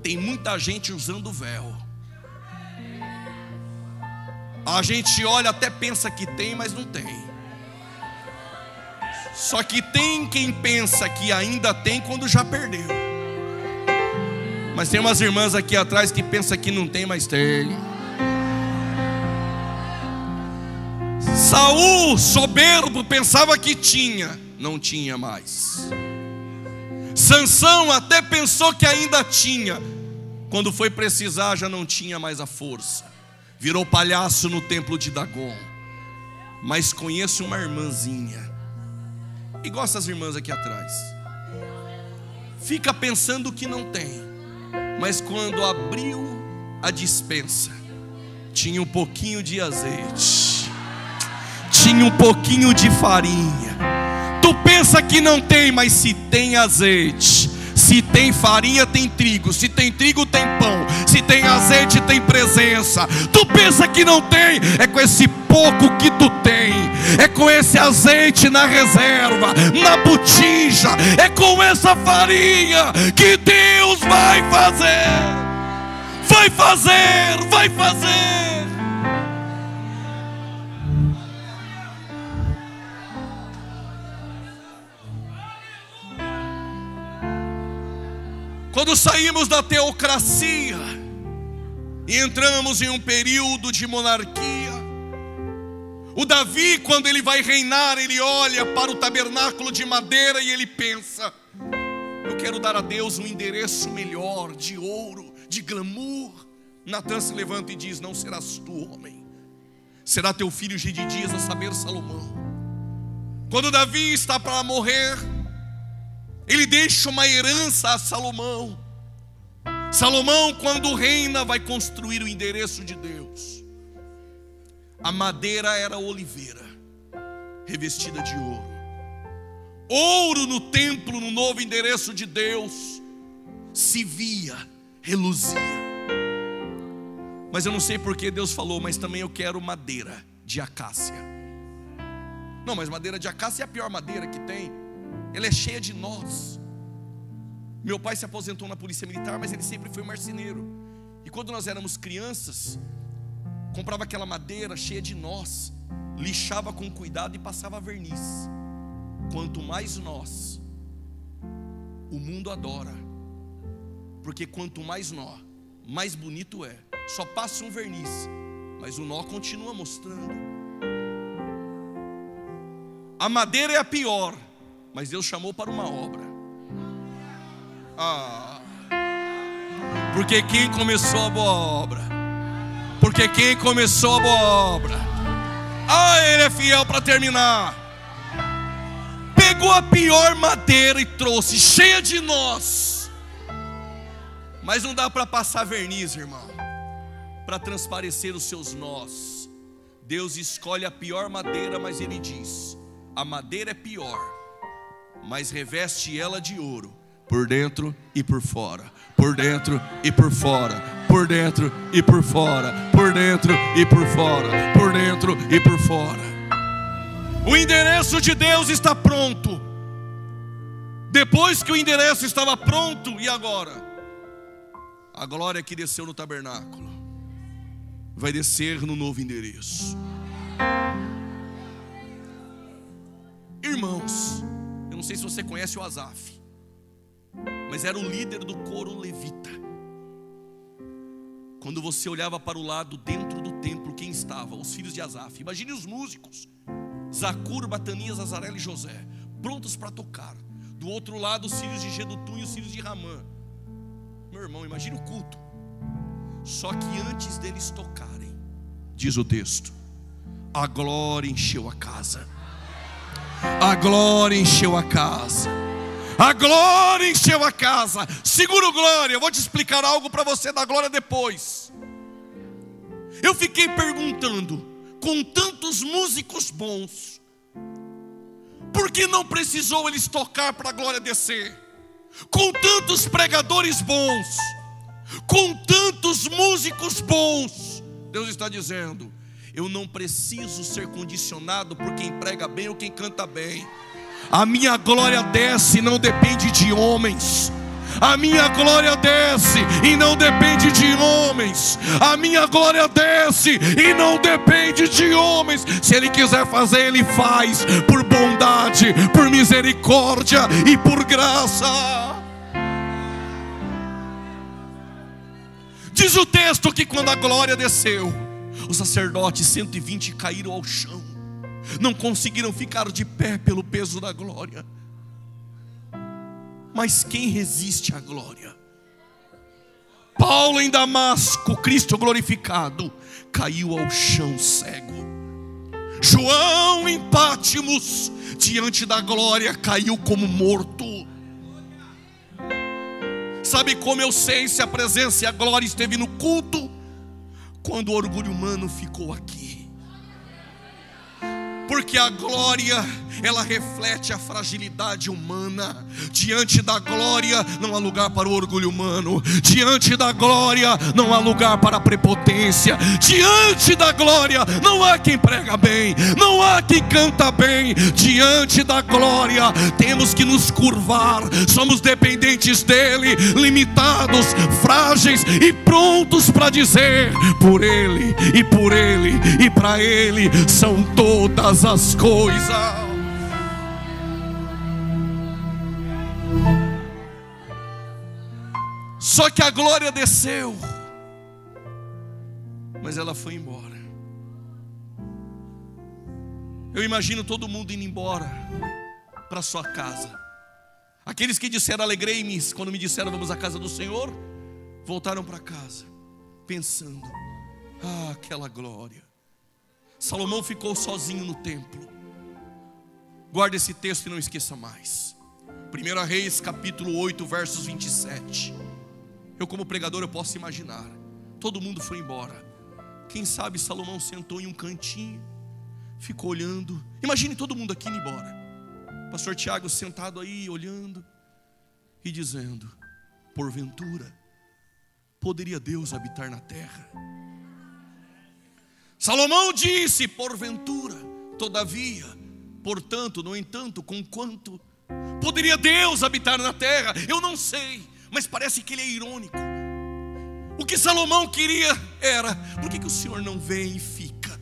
Tem muita gente usando o véu. A gente olha, até pensa que tem, mas não tem. Só que tem quem pensa que ainda tem quando já perdeu. Mas tem umas irmãs aqui atrás que pensam que não tem, mas tem. Saul, soberbo, pensava que tinha, não tinha mais. Sansão até pensou que ainda tinha, quando foi precisar já não tinha mais a força. Virou palhaço no templo de Dagon. Mas conheço uma irmãzinha, igual essas irmãs aqui atrás, fica pensando que não tem, mas quando abriu a despensa, tinha um pouquinho de azeite, tinha um pouquinho de farinha. Tu pensa que não tem, mas se tem azeite, se tem farinha, tem trigo. Se tem trigo, tem pão. Se tem azeite, tem presença. Tu pensa que não tem, é com esse pouco que tu tem, é com esse azeite na reserva, na botija, é com essa farinha que Deus vai fazer. Vai fazer, vai fazer. Quando saímos da teocracia e entramos em um período de monarquia, o Davi, quando ele vai reinar, ele olha para o tabernáculo de madeira e ele pensa: eu quero dar a Deus um endereço melhor, de ouro, de glamour. Natan se levanta e diz: não serás tu, homem, será teu filho Gedidias, a saber, Salomão. Quando Davi está para morrer, ele deixa uma herança a Salomão. Salomão, quando reina, vai construir o endereço de Deus. A madeira era oliveira, revestida de ouro. Ouro no templo, no novo endereço de Deus, se via, reluzia. Mas eu não sei porque Deus falou: mas também eu quero madeira de acácia. Não, mas madeira de acácia é a pior madeira que tem. Ela é cheia de nós. Meu pai se aposentou na polícia militar, mas ele sempre foi marceneiro. E quando nós éramos crianças, comprava aquela madeira cheia de nós, lixava com cuidado e passava verniz. Quanto mais nós, o mundo adora. Porque quanto mais nó, mais bonito é. Só passa um verniz, mas o nó continua mostrando. A madeira é a pior, mas Deus chamou para uma obra. Porque quem começou a boa obra, porque quem começou a boa obra, Ele é fiel para terminar. Pegou a pior madeira e trouxe, cheia de nós. Mas não dá para passar verniz, irmão, para transparecer os seus nós. Deus escolhe a pior madeira, mas Ele diz: a madeira é pior, mas reveste ela de ouro, por dentro e por fora, por dentro e por fora, por dentro e por fora, por dentro e por fora, por dentro e por fora. O endereço de Deus está pronto. Depois que o endereço estava pronto, e agora? A glória que desceu no tabernáculo vai descer no novo endereço. Irmãos, eu não sei se você conhece o Asaf, mas era o líder do coro levita. Quando você olhava para o lado, dentro do templo, quem estava? Os filhos de Asaf. Imagine os músicos: Zacur, Batanias, Azarela e José, prontos para tocar. Do outro lado, os filhos de Gedutum e os filhos de Ramã. Meu irmão, imagine o culto. Só que antes deles tocarem, diz o texto, a glória encheu a casa. A glória encheu a casa. A glória encheu a casa. Segura o glória, eu vou te explicar algo para você da glória depois. Eu fiquei perguntando, com tantos músicos bons, por que não precisou eles tocar para a glória descer? Com tantos pregadores bons, com tantos músicos bons, Deus está dizendo: eu não preciso ser condicionado por quem prega bem ou quem canta bem. A minha glória desce e não depende de homens. A minha glória desce e não depende de homens. A minha glória desce e não depende de homens. Se Ele quiser fazer, Ele faz, por bondade, por misericórdia e por graça. Diz o texto que quando a glória desceu, os sacerdotes 120 caíram ao chão, não conseguiram ficar de pé pelo peso da glória. Mas quem resiste à glória? Paulo em Damasco, Cristo glorificado, caiu ao chão cego. João em Pátimos, diante da glória, caiu como morto. Sabe como eu sei se a presença e a glória esteve no culto? Quando o orgulho humano ficou aqui. Porque a glória, ela reflete a fragilidade humana. Diante da glória não há lugar para o orgulho humano. Diante da glória não há lugar para a prepotência. Diante da glória não há quem prega bem, não há quem canta bem. Diante da glória temos que nos curvar. Somos dependentes dele, limitados, frágeis e prontos para dizer: por ele e por ele e para ele são todas as coisas. Só que a glória desceu, mas ela foi embora. Eu imagino todo mundo indo embora para sua casa. Aqueles que disseram alegrei-me quando me disseram vamos à casa do Senhor, voltaram para casa pensando: ah, aquela glória. Salomão ficou sozinho no templo. Guarde esse texto e não esqueça mais. 1 Reis capítulo 8 versos 27. Eu como pregador eu posso imaginar. Todo mundo foi embora. Quem sabe Salomão sentou em um cantinho, ficou olhando. Imagine todo mundo aqui indo embora. Pastor Tiago sentado aí olhando e dizendo: porventura poderia Deus habitar na terra? Salomão disse: porventura, todavia, portanto, no entanto, conquanto poderia Deus habitar na terra? Eu não sei, mas parece que ele é irônico. O que Salomão queria era: por que o Senhor não vem e fica?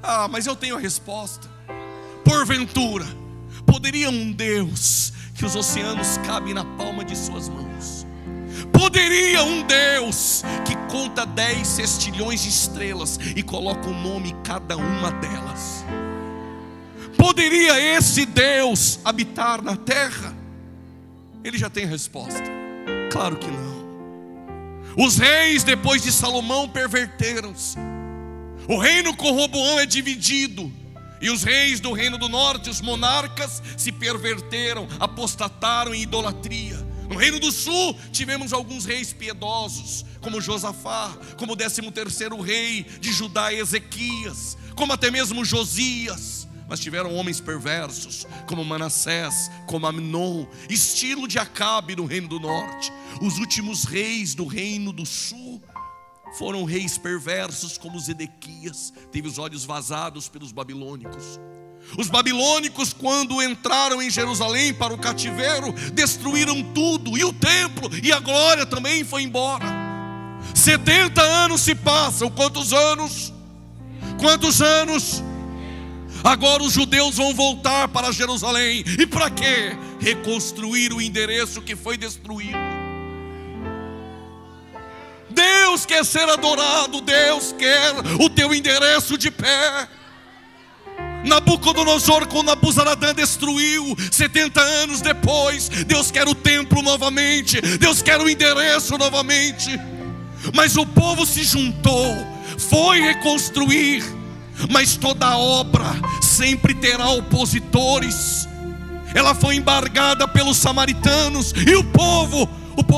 Ah, mas eu tenho a resposta. Porventura, poderia um Deus que os oceanos cabem na palma de suas mãos? Poderia um Deus que conta 10 sextilhões de estrelas e coloca um nome em cada uma delas? Poderia esse Deus habitar na terra? Ele já tem a resposta. Claro que não. Os reis depois de Salomão perverteram-se. O reino com Roboão é dividido. E os reis do reino do norte, os monarcas, se perverteram, apostataram em idolatria. No reino do sul tivemos alguns reis piedosos, como Josafá, como o 13º rei de Judá, Ezequias, como até mesmo Josias. Mas tiveram homens perversos, como Manassés, como Amnon, estilo de Acabe no reino do norte. Os últimos reis do reino do sul foram reis perversos, como Zedequias, teve os olhos vazados pelos babilônicos. Os babilônicos, quando entraram em Jerusalém para o cativeiro, destruíram tudo, e o templo, e a glória também foi embora. 70 anos se passam. Quantos anos? Quantos anos? Agora os judeus vão voltar para Jerusalém. E para quê? Reconstruir o endereço que foi destruído. Deus quer ser adorado. Deus quer o teu endereço de pé. Nabucodonosor, quando Nabuzaradã destruiu, 70 anos depois, Deus quer o templo novamente, Deus quer o endereço novamente. Mas o povo se juntou, foi reconstruir, mas toda obra sempre terá opositores. Ela foi embargada pelos samaritanos, e o povo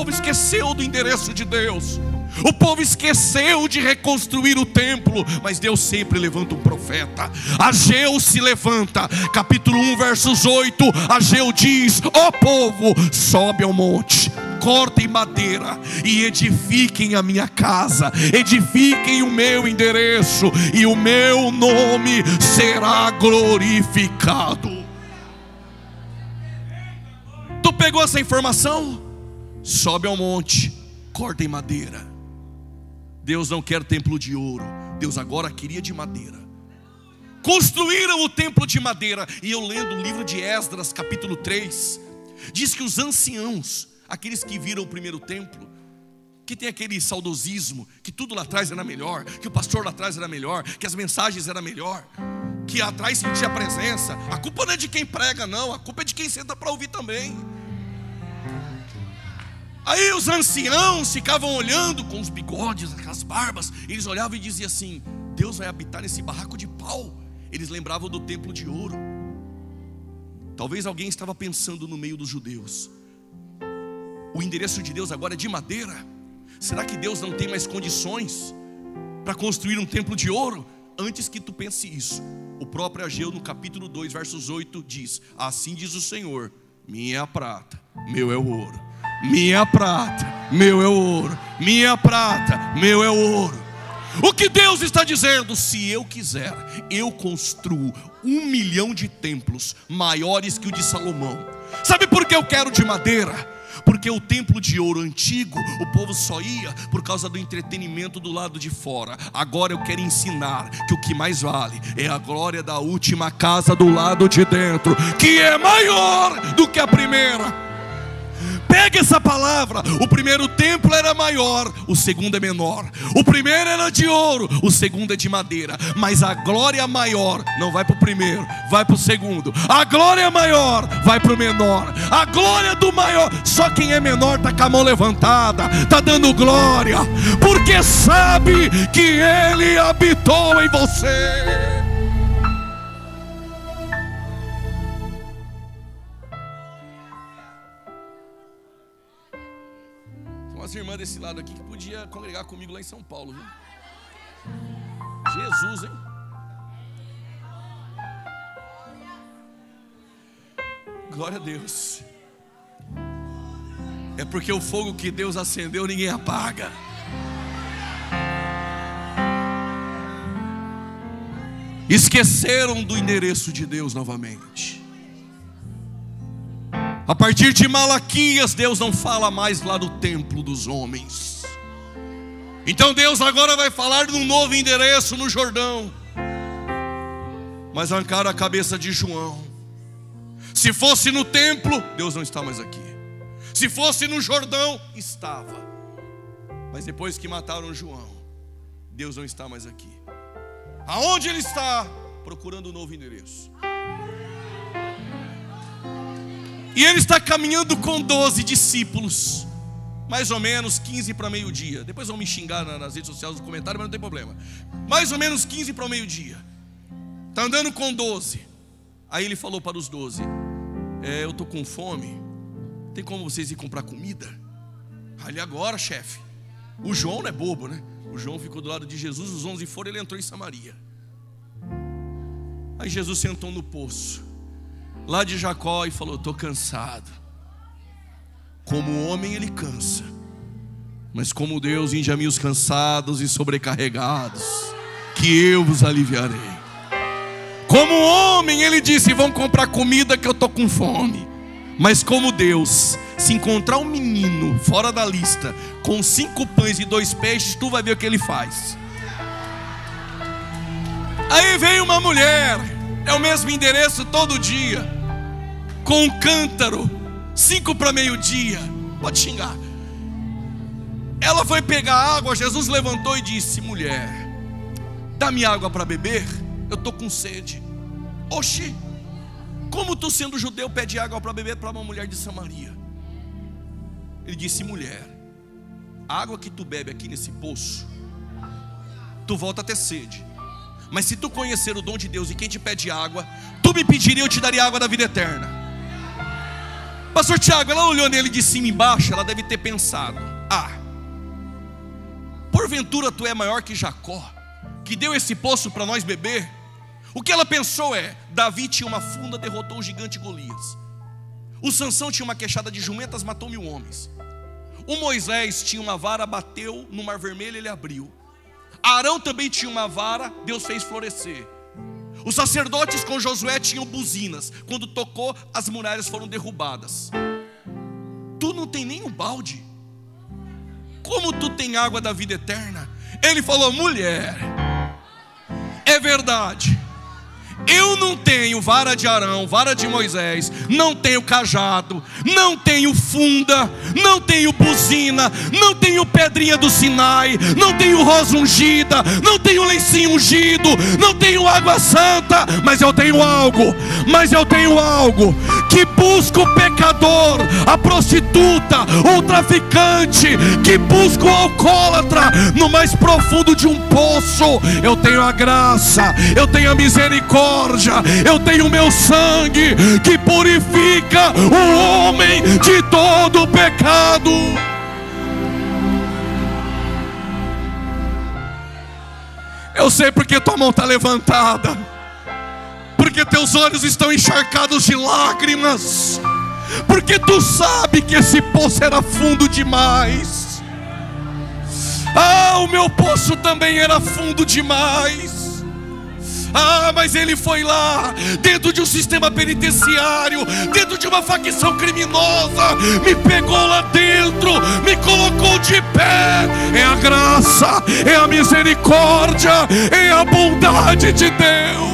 esqueceu do endereço de Deus. O povo esqueceu de reconstruir o templo. Mas Deus sempre levanta um profeta. Ageu se levanta, capítulo 1 versos 8. Ageu diz: ó povo, sobe ao monte, cortem madeira e edifiquem a minha casa, edifiquem o meu endereço, e o meu nome será glorificado. Tu pegou essa informação? Sobe ao monte, cortem madeira. Deus não quer templo de ouro, Deus agora queria de madeira. Construíram o templo de madeira. E eu lendo o livro de Esdras, capítulo 3, diz que os anciãos, aqueles que viram o primeiro templo, que tem aquele saudosismo, que tudo lá atrás era melhor, que o pastor lá atrás era melhor, que as mensagens eram melhor, que atrás sentia a presença. A culpa não é de quem prega, não, a culpa é de quem senta para ouvir também. Aí os anciãos ficavam olhando com os bigodes, as barbas. Eles olhavam e diziam assim: Deus vai habitar nesse barraco de pau. Eles lembravam do templo de ouro. Talvez alguém estava pensando no meio dos judeus: o endereço de Deus agora é de madeira. Será que Deus não tem mais condições para construir um templo de ouro? Antes que tu pense isso, o próprio Ageu no capítulo 2 versos 8 diz: assim diz o Senhor, minha é a prata, meu é o ouro. Minha é a prata, meu é o ouro. Minha é a prata, meu é o ouro. O que Deus está dizendo? Se eu quiser, eu construo 1 milhão de templos maiores que o de Salomão. Sabe por que eu quero de madeira? Porque o templo de ouro antigo, o povo só ia por causa do entretenimento do lado de fora. Agora eu quero ensinar que o que mais vale é a glória da última casa do lado de dentro, que é maior do que a primeira. Pega essa palavra. O primeiro templo era maior, o segundo é menor. O primeiro era de ouro, o segundo é de madeira. Mas a glória maior não vai para o primeiro, vai para o segundo. A glória maior vai para o menor. A glória do maior, só quem é menor está com a mão levantada, está dando glória, porque sabe que Ele habitou em você. As irmãs desse lado aqui que podia congregar comigo lá em São Paulo, viu? Jesus, hein? Glória a Deus. É porque o fogo que Deus acendeu ninguém apaga. Esqueceram do endereço de Deus novamente. A partir de Malaquias, Deus não fala mais lá do templo dos homens. Então Deus agora vai falar de um novo endereço no Jordão. Mas arrancaram a cabeça de João. Se fosse no templo, Deus não está mais aqui. Se fosse no Jordão, estava. Mas depois que mataram João, Deus não está mais aqui. Aonde Ele está? Procurando um novo endereço. E Ele está caminhando com 12 discípulos, mais ou menos 15 para meio-dia. Depois vão me xingar nas redes sociais, nos comentários, mas não tem problema. Mais ou menos 15 para o meio-dia. Está andando com 12. Aí Ele falou para os 12: eu estou com fome, tem como vocês ir comprar comida? Ali agora, chefe. O João não é bobo, né? O João ficou do lado de Jesus, os 11 foram, ele entrou em Samaria. Aí Jesus sentou no poço lá de Jacó e falou: estou cansado. Como homem ele cansa, mas como Deus, vinde a mim os cansados e sobrecarregados, que eu vos aliviarei. Como homem ele disse: vão comprar comida que eu estou com fome. Mas como Deus, se encontrar um menino fora da lista com 5 pães e 2 peixes, tu vai ver o que ele faz. Aí veio uma mulher, é o mesmo endereço todo dia, com um cântaro, 5 para meio-dia. Pode xingar. Ela foi pegar água. Jesus levantou e disse: mulher, dá-me água para beber, eu estou com sede. Oxi, como tu sendo judeu pede água para beber para uma mulher de Samaria? Ele disse: mulher, a água que tu bebe aqui nesse poço, tu volta a ter sede. Mas se tu conhecer o dom de Deus e quem te pede água, tu me pediria, eu te daria água da vida eterna. Pastor Tiago, ela olhou nele de cima e embaixo, ela deve ter pensado: porventura tu é maior que Jacó, que deu esse poço para nós beber? O que ela pensou é: Davi tinha uma funda, derrotou o gigante Golias. O Sansão tinha uma queixada de jumentas, matou 1000 homens. O Moisés tinha uma vara, bateu no Mar Vermelho, ele abriu. Arão também tinha uma vara, Deus fez florescer. Os sacerdotes com Josué tinham buzinas, quando tocou as muralhas foram derrubadas. Tu não tem nem um balde, como tu tem água da vida eterna? Ele falou: mulher, é verdade, Eu não tenho vara de Arão, vara de Moisés, não tenho cajado, não tenho funda, não tenho buzina, não tenho pedrinha do Sinai, não tenho rosa ungida, não tenho lencinho ungido, não tenho água santa, mas eu tenho algo que busca o pecador, a prostituta, o traficante, que busca o alcoólatra no mais profundo de um poço. Eu tenho a graça, eu tenho a misericórdia, eu tenho o meu sangue que purifica o homem de todo o pecado. Eu sei porque tua mão está levantada, porque teus olhos estão encharcados de lágrimas, porque tu sabe que esse poço era fundo demais. O meu poço também era fundo demais. Mas ele foi lá, dentro de um sistema penitenciário, dentro de uma facção criminosa, me pegou lá dentro, me colocou de pé. É a graça, é a misericórdia, é a bondade de Deus.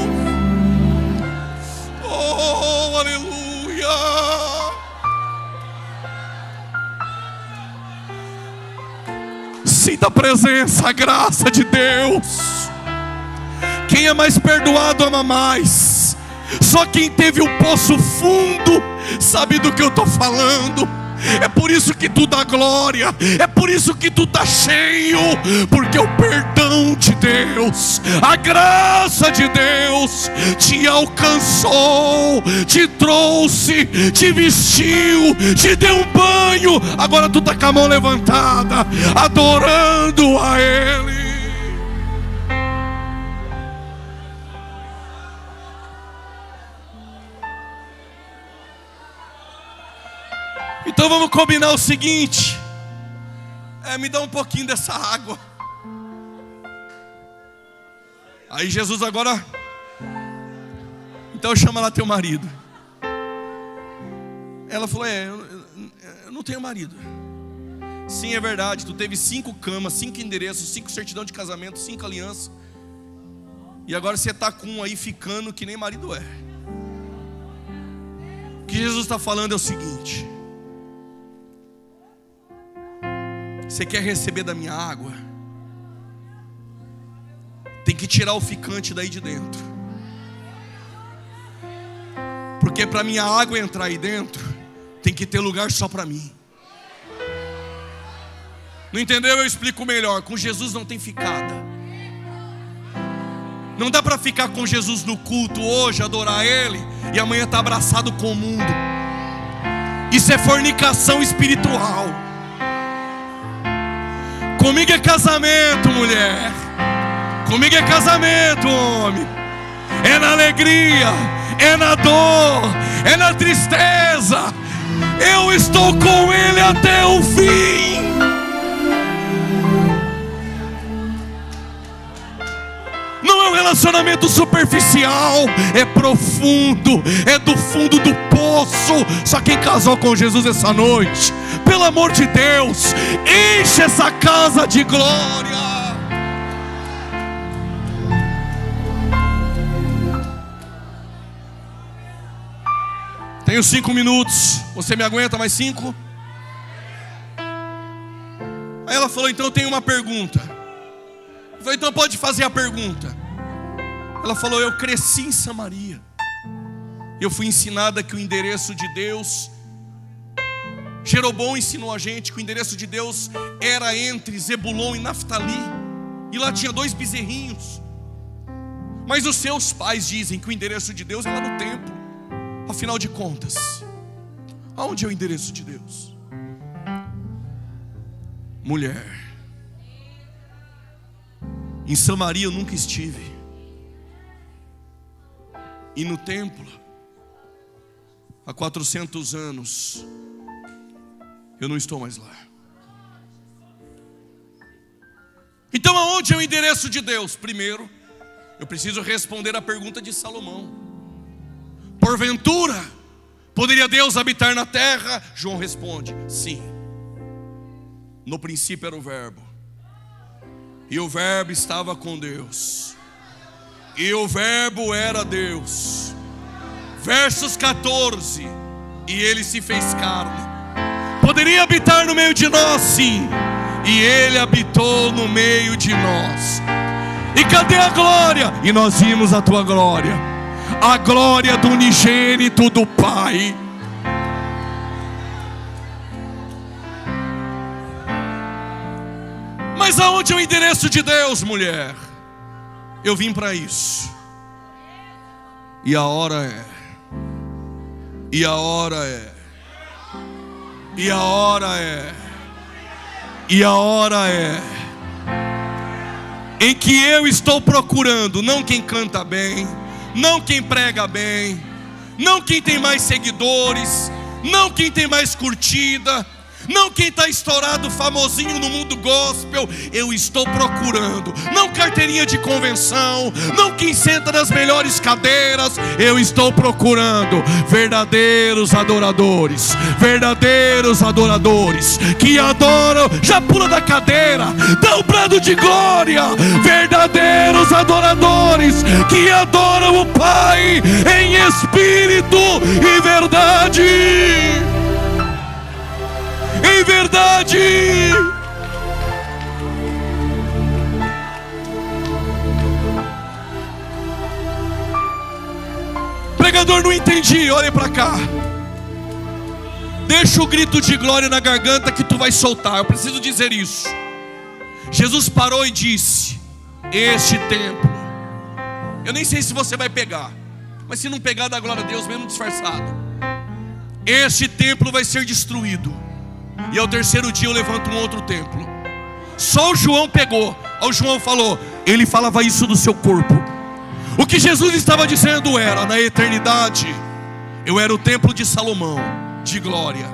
Oh, aleluia. Sinta a presença, a graça de Deus. Quem é mais perdoado ama mais. Só quem teve um poço fundo sabe do que eu estou falando. É por isso que tu dá glória, é por isso que tu está cheio, porque o perdão de Deus, a graça de Deus te alcançou, te trouxe, te vestiu, te deu um banho. Agora tu está com a mão levantada, adorando a Ele. Então vamos combinar o seguinte: me dá um pouquinho dessa água. Aí Jesus agora, então chama lá teu marido. Ela falou: eu não tenho marido. Sim, é verdade, tu teve 5 camas, 5 endereços, 5 certidão de casamento, 5 alianças, e agora você está com um aí ficando que nem marido é. O que Jesus está falando é o seguinte: você quer receber da minha água? Tem que tirar o ficante daí de dentro. Porque para minha água entrar aí dentro, tem que ter lugar só para mim. Não entendeu? Eu explico melhor. Com Jesus não tem ficada. Não dá para ficar com Jesus no culto hoje, adorar Ele, e amanhã estar abraçado com o mundo. Isso é fornicação espiritual. Comigo é casamento, mulher. Comigo é casamento, homem. É na alegria, é na dor, é na tristeza. Eu estou com Ele até o fim. Não é um relacionamento superficial, é profundo, é do fundo do poço. Só quem casou com Jesus essa noite, pelo amor de Deus, enche essa casa de glória. Tenho 5 minutos, você me aguenta mais 5? Aí ela falou: então eu tenho uma pergunta. Eu falei: então pode fazer a pergunta. Ela falou: eu cresci em Samaria, eu fui ensinada que o endereço de Deus, Jeroboão ensinou a gente que o endereço de Deus era entre Zebulon e Naftali, e lá tinha 2 bezerrinhos. Mas os seus pais dizem que o endereço de Deus é lá no templo. Afinal de contas, aonde é o endereço de Deus? Mulher, em Samaria eu nunca estive, e no templo, há 400 anos, eu não estou mais lá. Então aonde é o endereço de Deus? Primeiro, eu preciso responder a pergunta de Salomão: porventura, poderia Deus habitar na terra? João responde: sim. No princípio era o verbo, e o verbo estava com Deus, e o Verbo era Deus. Versos 14, e Ele se fez carne. Poderia habitar no meio de nós, sim, e Ele habitou no meio de nós. E cadê a glória? E nós vimos a tua glória, a glória do unigênito do Pai. Mas aonde é o endereço de Deus, mulher? Eu vim para isso. E a hora é. E a hora é. E a hora é. E a hora é. Em que eu estou procurando, não quem canta bem, não quem prega bem, não quem tem mais seguidores, não quem tem mais curtida, não quem está estourado, famosinho no mundo gospel. Eu estou procurando, não carteirinha de convenção, não quem senta nas melhores cadeiras. Eu estou procurando verdadeiros adoradores, verdadeiros adoradores que adoram, já pula da cadeira, dá um brado de glória. Verdadeiros adoradores que adoram o Pai em espírito e verdade. Em verdade. Pregador, não entendi. Olha para cá. Deixa o grito de glória na garganta que tu vai soltar. Eu preciso dizer isso. Jesus parou e disse: este templo, eu nem sei se você vai pegar, mas se não pegar, dá glória a Deus mesmo disfarçado. Este templo vai ser destruído, e ao terceiro dia eu levanto um outro templo. Só o João pegou. O João falou, ele falava isso do seu corpo. O que Jesus estava dizendo era: na eternidade eu era o templo de Salomão, de glória,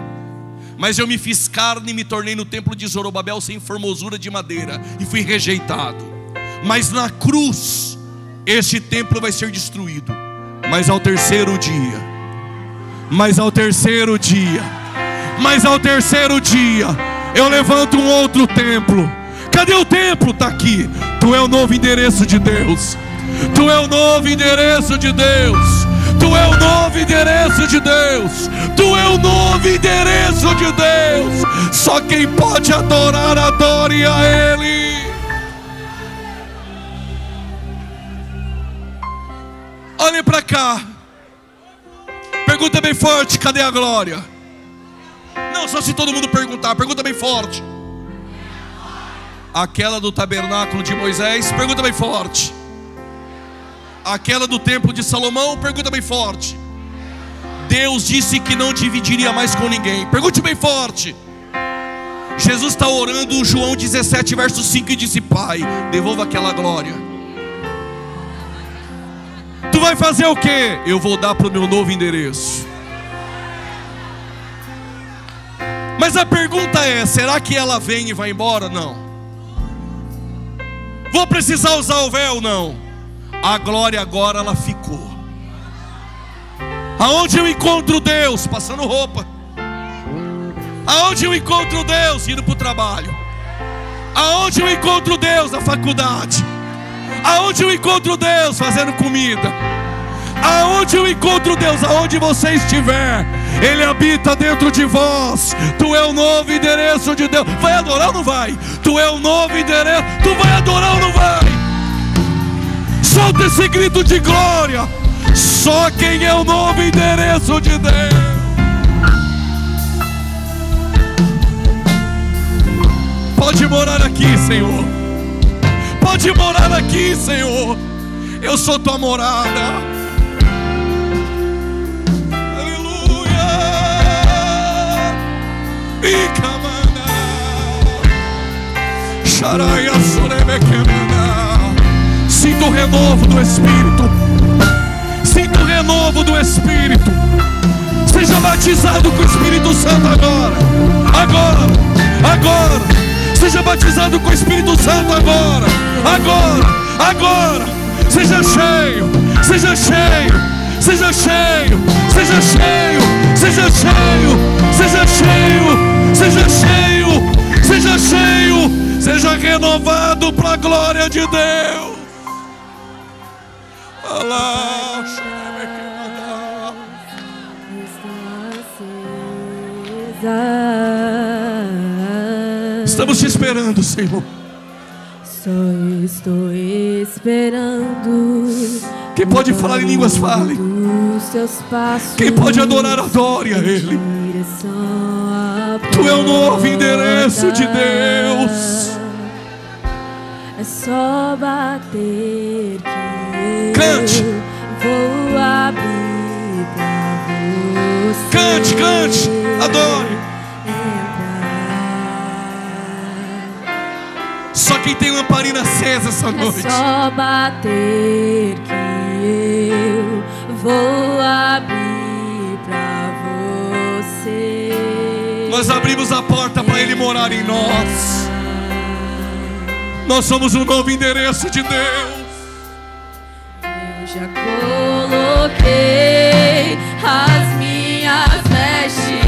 mas eu me fiz carne e me tornei no templo de Zorobabel, sem formosura de madeira, e fui rejeitado. Mas na cruz este templo vai ser destruído, mas ao terceiro dia, mas ao terceiro dia, mas ao terceiro dia eu levanto um outro templo. Cadê o templo? Está aqui. Tu é o novo endereço de Deus. Tu é o novo endereço de Deus. Tu é o novo endereço de Deus. Tu é o novo endereço de Deus. Só quem pode adorar, adore a Ele. Olhem para cá. Pergunta bem forte: cadê a glória? Não, só se todo mundo perguntar. Pergunta bem forte. Aquela do tabernáculo de Moisés? Pergunta bem forte. Aquela do templo de Salomão? Pergunta bem forte. Deus disse que não dividiria mais com ninguém. Pergunte bem forte. Jesus está orando, João 17 verso 5, e disse: Pai, devolva aquela glória. Tu vai fazer o quê? Eu vou dar para o meu novo endereço. Mas a pergunta é: será que ela vem e vai embora? Não. Vou precisar usar o véu? Não. A glória agora ela ficou. Aonde eu encontro Deus? Passando roupa. Aonde eu encontro Deus? Indo para o trabalho. Aonde eu encontro Deus? Na faculdade. Aonde eu encontro Deus? Fazendo comida. Aonde eu encontro Deus? Aonde você estiver, Ele habita dentro de vós. Tu é o novo endereço de Deus. Vai adorar ou não vai? Tu é o novo endereço. Tu vai adorar ou não vai? Solta esse grito de glória. Só quem é o novo endereço de Deus. Pode morar aqui, Senhor. Pode morar aqui, Senhor. Eu sou tua morada. Sinto o renovo do Espírito. Sinto o renovo do Espírito. Seja batizado com o Espírito Santo agora. Agora. Agora. Seja batizado com o Espírito Santo agora. Agora. Agora. Seja cheio. Seja cheio. Seja cheio. Seja cheio. Seja cheio. Seja cheio. Seja cheio. Seja cheio. Seja renovado para a glória de Deus. Estamos te esperando, Senhor. Só estou esperando. Quem pode falar em línguas, fale. Quem pode adorar, adore a Ele. Tu é o novo endereço de Deus. É só bater que cante. Vou abrir pra você. Cante, cante, adore. Só quem tem lamparina acesa essa noite. É só bater que eu vou abrir pra você. Nós abrimos a porta para Ele morar em nós. Nós somos um novo endereço de Deus. Eu já coloquei as minhas vestes.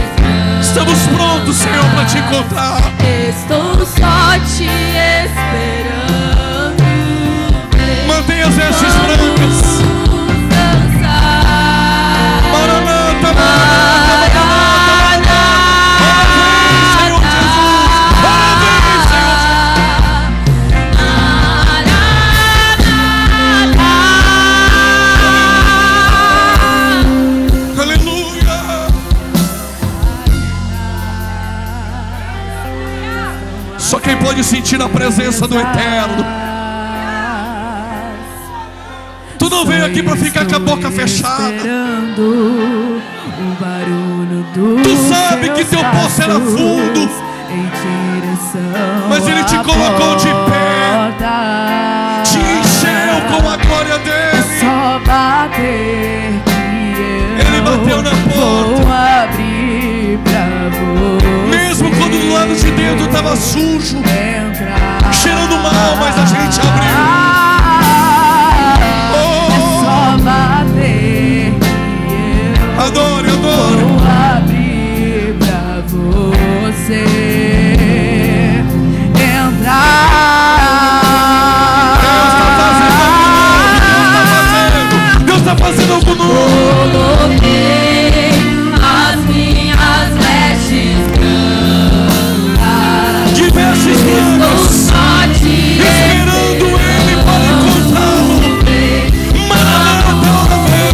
Estamos prontos, Senhor, para te encontrar. Estou só te esperando. Mantenha as vestes brancas. Dançar. Maranata, Maranata, Maranata. Parabéns, Senhor Jesus. Parabéns, Senhor Jesus. Aleluia. Só quem pode sentir a presença do Eterno. Tu não veio aqui para ficar com a boca fechada. Tu sabe que teu poço era fundo, mas Ele te colocou de pé, te encheu com a glória dele. Só bater que Ele bateu na porta. vou abrir pra você. Mesmo quando do lado de dentro estava sujo, Entrar. cheirando mal, mas a gente abriu. Adore, adore. Vou abrir pra você entrar. Deus está fazendo algo novo. Coloquei as minhas vestes brancas. De vestes brancas. Estou só te esperando Ele para encontrá-lo. Maranata, ora vem.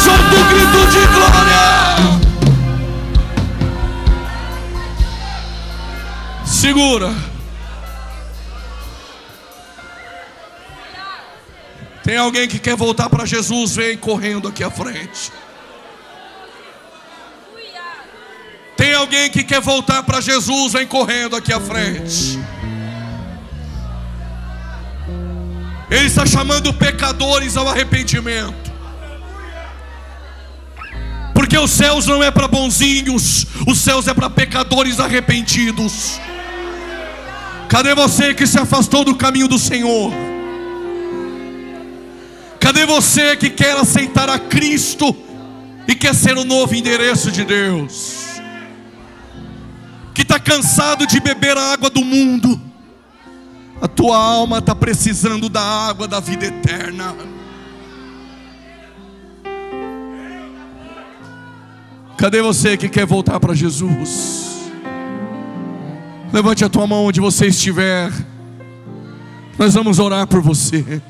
Solta o grito de glória. Segura. Tem alguém que quer voltar para Jesus? Vem correndo aqui à frente. Tem alguém que quer voltar para Jesus? Vem correndo aqui à frente. Ele está chamando pecadores ao arrependimento. Porque os céus não é para bonzinhos, os céus é para pecadores arrependidos. Cadê você que se afastou do caminho do Senhor? Cadê você que quer aceitar a Cristo e quer ser o novo endereço de Deus? Que está cansado de beber a água do mundo. A tua alma está precisando da água da vida eterna. Cadê você que quer voltar para Jesus? Levante a tua mão onde você estiver. Nós vamos orar por você.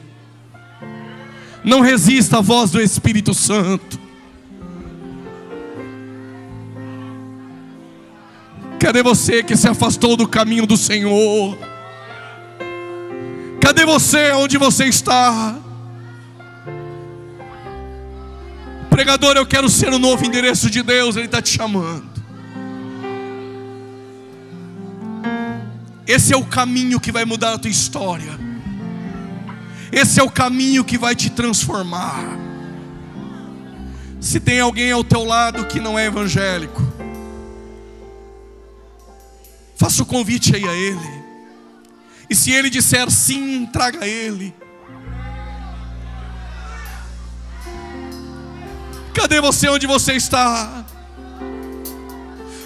Não resista à voz do Espírito Santo. Cadê você que se afastou do caminho do Senhor? Cadê você onde você está? Pregador, eu quero ser o novo endereço de Deus. Ele está te chamando. Esse é o caminho que vai mudar a tua história. Esse é o caminho que vai te transformar. Se tem alguém ao teu lado que não é evangélico, faça o convite aí a ele. E se ele disser sim, traga ele. Cadê você onde você está?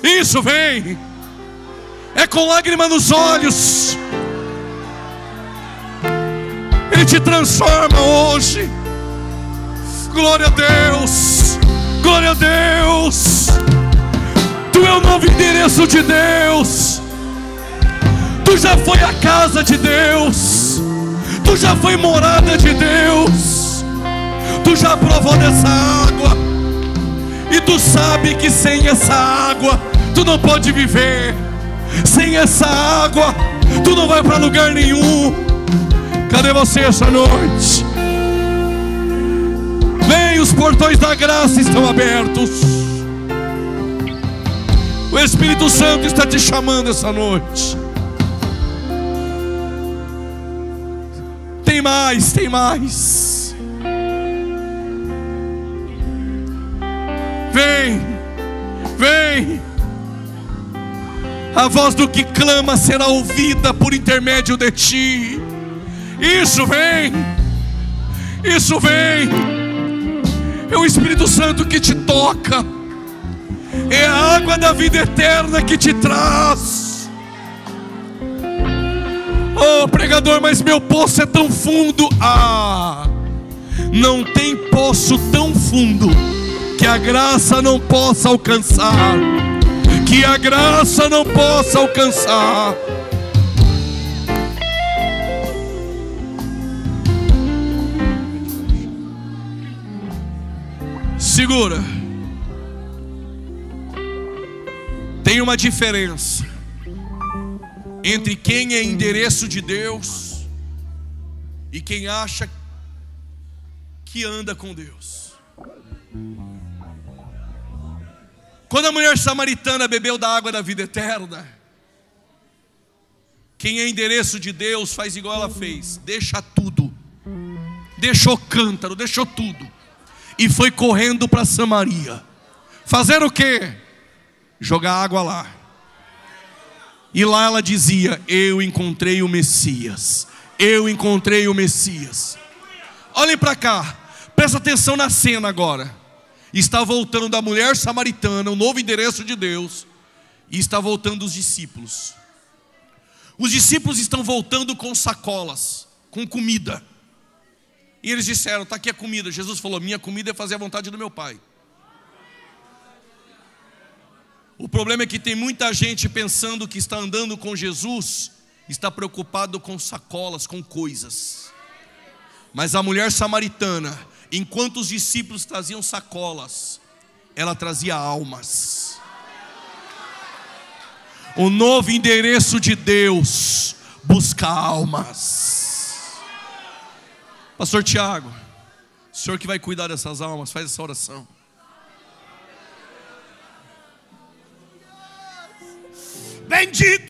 Isso, vem. É com lágrima nos olhos. Ele te transforma hoje. Glória a Deus. Glória a Deus. Tu é o novo endereço de Deus. Tu já foi a casa de Deus. Tu já foi morada de Deus. Tu já provou dessa água. E tu sabe que sem essa água tu não pode viver. Sem essa água tu não vai para lugar nenhum. Cadê você essa noite? Vem, os portões da graça estão abertos. O Espírito Santo está te chamando essa noite. Tem mais, tem mais. Vem, vem. A voz do que clama será ouvida por intermédio de ti. Isso, vem. Isso, vem. É o Espírito Santo que te toca. É a água da vida eterna que te traz. Oh, pregador, mas meu poço é tão fundo. Ah, não tem poço tão fundo que a graça não possa alcançar. Que a graça não possa alcançar. Segura. Tem uma diferença entre quem é endereço de Deus e quem acha que anda com Deus. Quando a mulher samaritana bebeu da água da vida eterna, quem é endereço de Deus faz igual ela fez. Deixa tudo. Deixou cântaro, deixou tudo. E foi correndo para Samaria. Fazer o quê? Jogar água lá. E lá ela dizia: eu encontrei o Messias. Eu encontrei o Messias. Olhem para cá. Presta atenção na cena agora. Está voltando a mulher samaritana, o novo endereço de Deus. E está voltando os discípulos. Os discípulos estão voltando com sacolas, com comida. E eles disseram: está aqui a comida. Jesus falou: minha comida é fazer a vontade do meu Pai. O problema é que tem muita gente pensando que está andando com Jesus, está preocupado com sacolas, com coisas. Mas a mulher samaritana, enquanto os discípulos traziam sacolas, ela trazia almas. O novo endereço de Deus busca almas. Pastor Tiago, o senhor que vai cuidar dessas almas, faz essa oração. Bendito